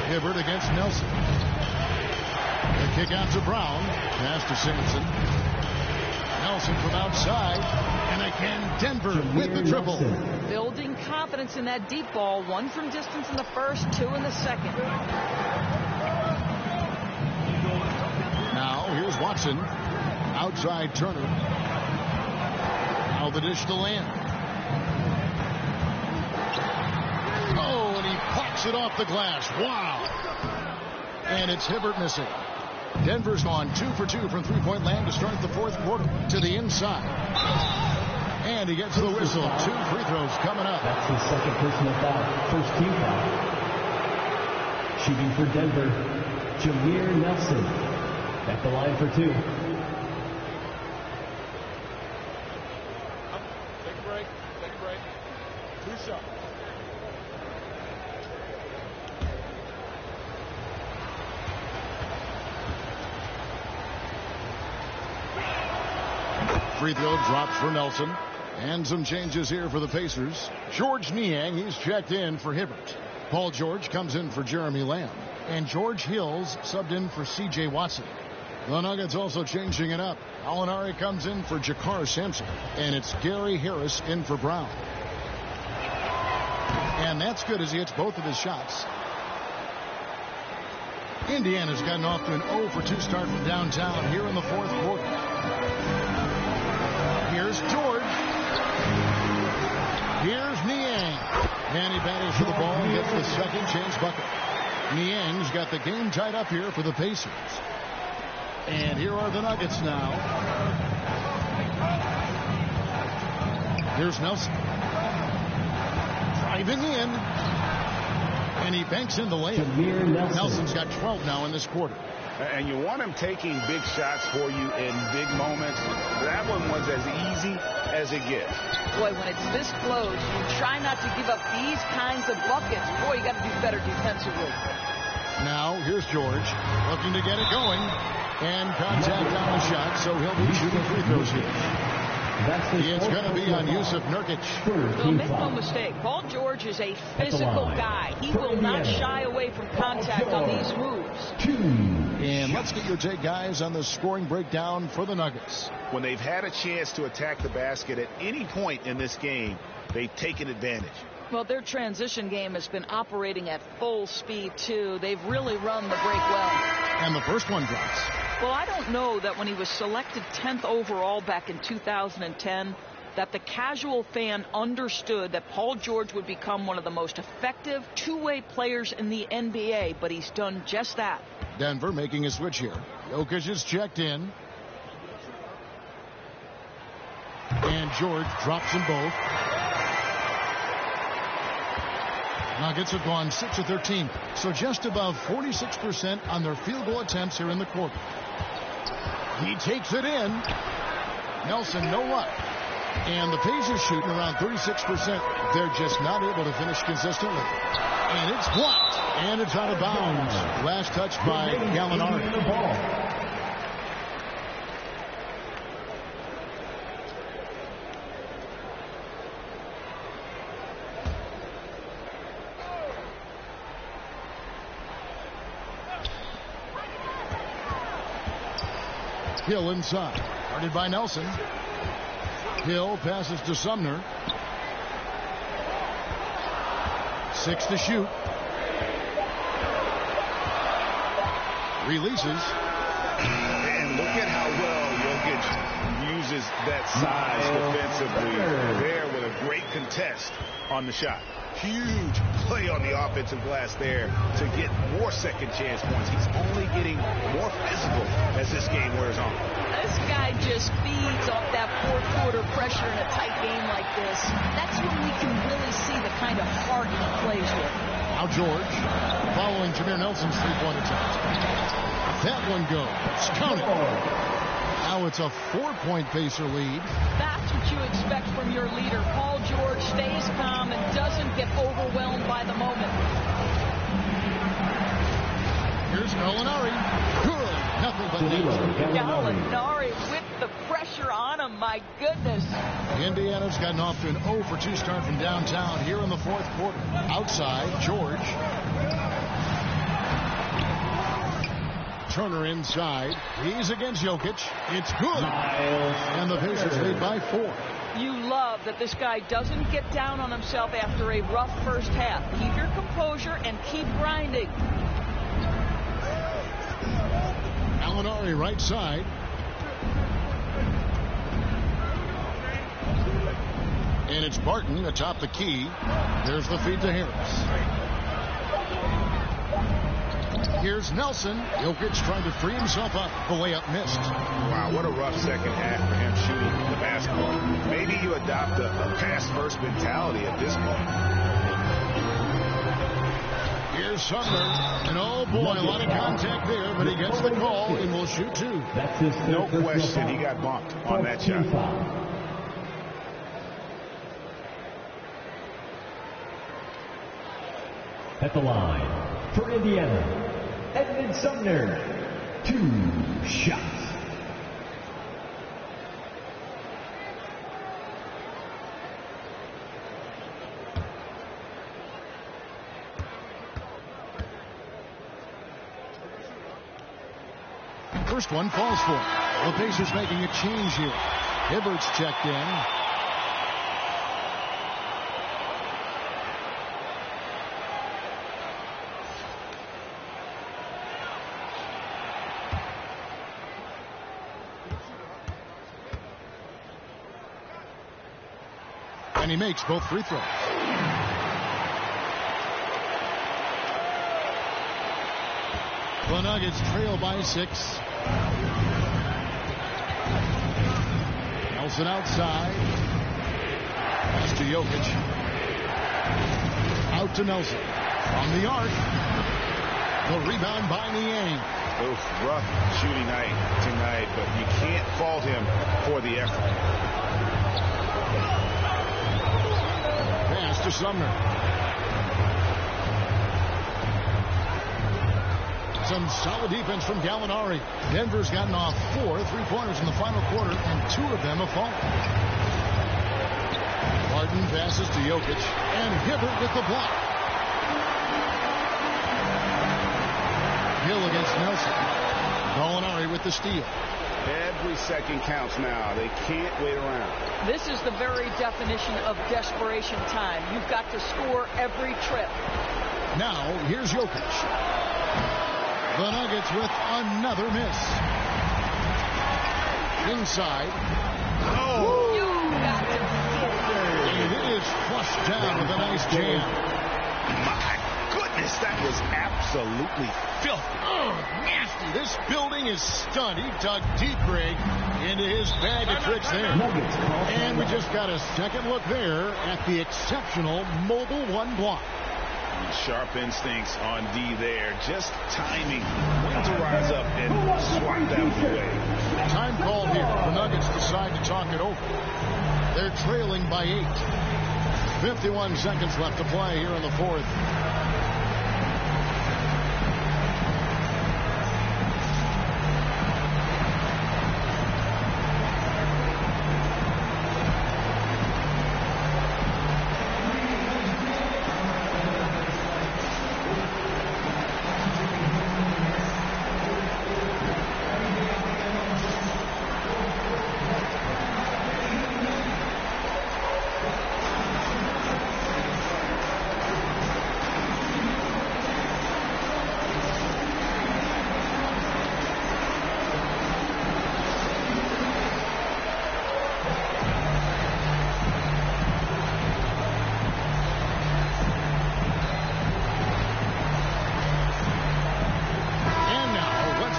Hibbert against Nelson. The kick out to Brown. Pass to Sampson. Nelson from outside. And again, Denver with the triple. Building confidence in that deep ball. 1 from distance in the first, 2 in the second. Now, here's Watson. Outside Turner. Now the dish to Lamb. Oh, and he pops it off the glass. Wow. And it's Hibbert missing. Denver's gone 2 for 2 from three-point land to start the fourth quarter to the inside. And he gets the whistle. 2 free throws coming up. That's his second personal foul. First team foul. Shooting for Denver, Jameer Nelson. At the line for 2. Take a break. Take a break. 2 shots. Free throw drops for Nelson. And some changes here for the Pacers. George Niang, he's checked in for Hibbert. Paul George comes in for Jeremy Lamb. And George Hills subbed in for C.J. Watson. The Nuggets also changing it up. Gallinari comes in for Jakar Sampson. And it's Gary Harris in for Brown. And that's good as he hits both of his shots. Indiana's gotten off to an 0-for-2 start from downtown here in the fourth quarter. Here's George. Here's Niang. And he battles for the ball and gets the second chance bucket. Niang's got the game tied up here for the Pacers. And here are the Nuggets now. Here's Nelson. Driving in. And he banks in the layup. Nelson's got 12 now in this quarter. And you want him taking big shots for you in big moments. That one was as easy as it gets. Boy, when it's this close, you try not to give up these kinds of buckets. Boy, you got to do better defensively. Now, here's George looking to get it going. And contact on the shot, so he'll be shooting free throws here. It's going to be on Yusuf Nurkic. So make no mistake, Paul George is a physical guy. He will not shy away from contact on these moves. And let's get your take, guys, on the scoring breakdown for the Nuggets. When they've had a chance to attack the basket at any point in this game, they've taken advantage. Well, their transition game has been operating at full speed, too. They've really run the break well. And the first one drops. Well, I don't know that when he was selected 10th overall back in 2010, that the casual fan understood that Paul George would become one of the most effective two-way players in the NBA, but he's done just that. Denver making a switch here. Jokic is checked in. And George drops them both. Nuggets have gone 6 of 13, so just above 46% on their field goal attempts here in the quarter. He takes it in. Nelson, no luck. And the Pacers shooting around 36%. They're just not able to finish consistently. And it's blocked. And it's out of bounds. Last touch by Gallinari. Hill inside. Guarded by Nelson. Hill passes to Sumner. 6 to shoot. Releases. And look at how well Jokic uses that size defensively there with a great contest on the shot. Huge play on the offensive glass there to get more second chance points. He's only getting more physical as this game wears on. This guy just feeds off that fourth quarter pressure in a tight game like this. That's when we can really see the kind of heart he plays with. Now George following Jameer Nelson's three-point attempt. That one goes. Count it. Now it's a 4-point Pacer lead. That's what you expect from your leader. Paul George stays calm and doesn't get overwhelmed by the moment. Here's Gallinari. Good. Nothing but net. Gallinari with the pressure on him. My goodness. Indiana's gotten off to an 0-for-2 start from downtown here in the fourth quarter. Outside, George. Turner inside. He's against Jokic. It's good. And the Pacers lead by 4. You love that this guy doesn't get down on himself after a rough first half. Keep your composure and keep grinding. Gallinari right side. And it's Barton atop the key. There's the feed to Harris. Here's Nelson. Jokic trying to free himself up. The layup missed. Wow, what a rough second half for him shooting the basketball. Maybe you adopt a pass-first mentality at this point. Here's Sumner. And oh boy, a lot of contact there, but he gets the call and will shoot 2. No question, he got bumped on that shot. At the line for Indiana, Edmond Sumner, 2 shots. first one falls for him. The Pacers making a change here. Hibbert's checked in. And he makes both free throws. The Nuggets trail by 6. Nelson outside. Pass to Jokic. Out to Nelson. From the arc. The rebound by Niang. Rough shooting night tonight, but you can't fault him for the effort. Pass to Sumner. Some solid defense from Gallinari. Denver's gotten off 4 3-pointers in the final quarter, and 2 of them have fallen. Barton passes to Jokic, and Hibbert with the block. Hill against Nelson. Gallinari with the steal. Every second counts now. They can't wait around. This is the very definition of desperation time. You've got to score every trip. Now, here's Jokic. The Nuggets with another miss. Inside. Oh! You got to and it is flushed down with a nice jam. My goodness, that was absolutely filthy. Oh, nasty. This building is stunned. He dug deep, Greg, into his bag of tricks there. And we just got a second look there at the exceptional Mobile One block. Sharp instincts on D there. Just timing when to rise up and swat that away. Time call here. The Nuggets decide to talk it over. They're trailing by 8. 51 seconds left to play here in the fourth.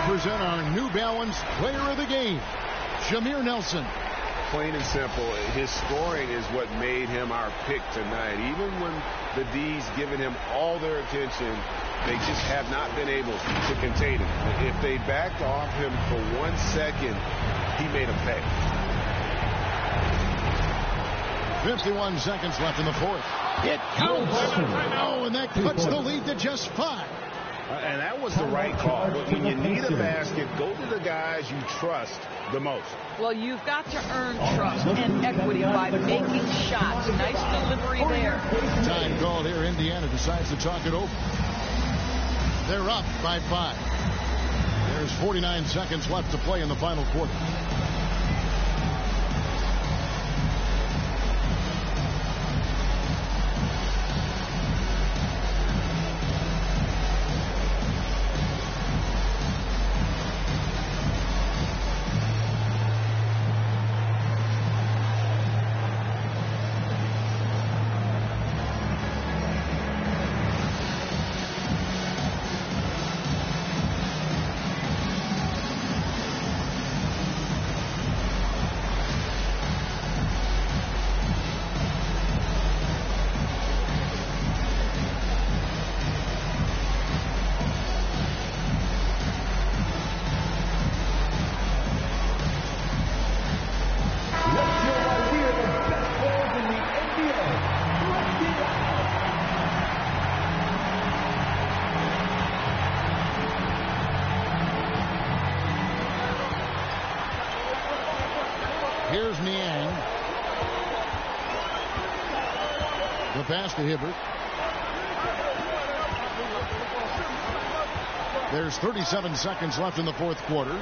Present our New Balance player of the game, Jameer Nelson. Plain and simple, his scoring is what made him our pick tonight. Even when the D's given him all their attention, they just have not been able to contain him. If they backed off him for 1 second, he made them pay. 51 seconds left in the fourth. It counts. Oh, and that cuts the lead to just 5. And that was the right call. When you need a basket, go to the guys you trust the most. Well, you've got to earn trust and equity by making shots. Nice delivery there. Time called here. Indiana decides to talk it over. They're up by 5. There's 49 seconds left to play in the final quarter. Here's Niang. The pass to Hibbert. There's 37 seconds left in the fourth quarter.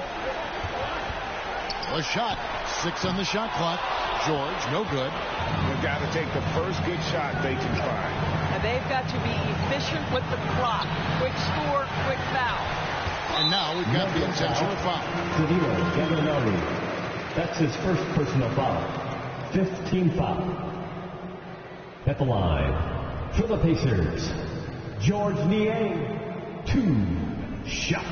A shot. 6 on the shot clock. George, no good. They've got to take the first good shot they can find. And they've got to be efficient with the clock. Quick score, quick foul. And now we've got the intentional foul. Danilo Gallinari. That's his first personal foul. 15 foul. At the line, for the Pacers, George Niang, 2 shots.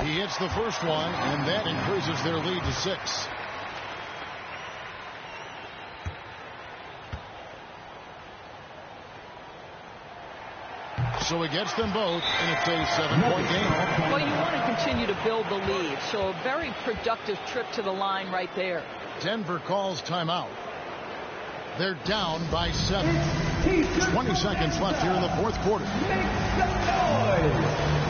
He hits the first one, and that increases their lead to 6. So he gets them both, and it's a 7-point game. Well, you want to continue to build the lead, so a very productive trip to the line right there. Denver calls timeout. They're down by 7. 20 seconds left here in the fourth quarter. Make some noise!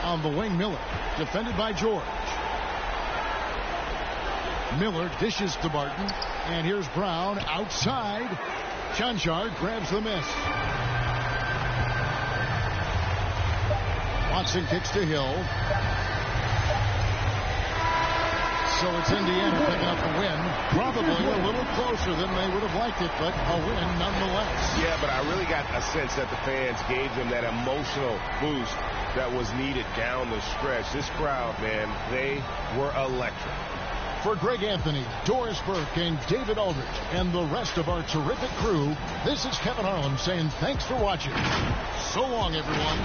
On the wing, Miller, defended by George. Miller dishes to Barton, and here's Brown outside. Chanchard grabs the miss. Watson kicks to Hill. So it's Indiana picking up the win. Probably a little closer than they would have liked it, but a win nonetheless. Yeah, but I really got a sense that the fans gave them that emotional boost that was needed down the stretch. This crowd, man, they were electric. For Greg Anthony, Doris Burke, and David Aldridge, and the rest of our terrific crew, this is Kevin Harlan saying thanks for watching. So long, everyone.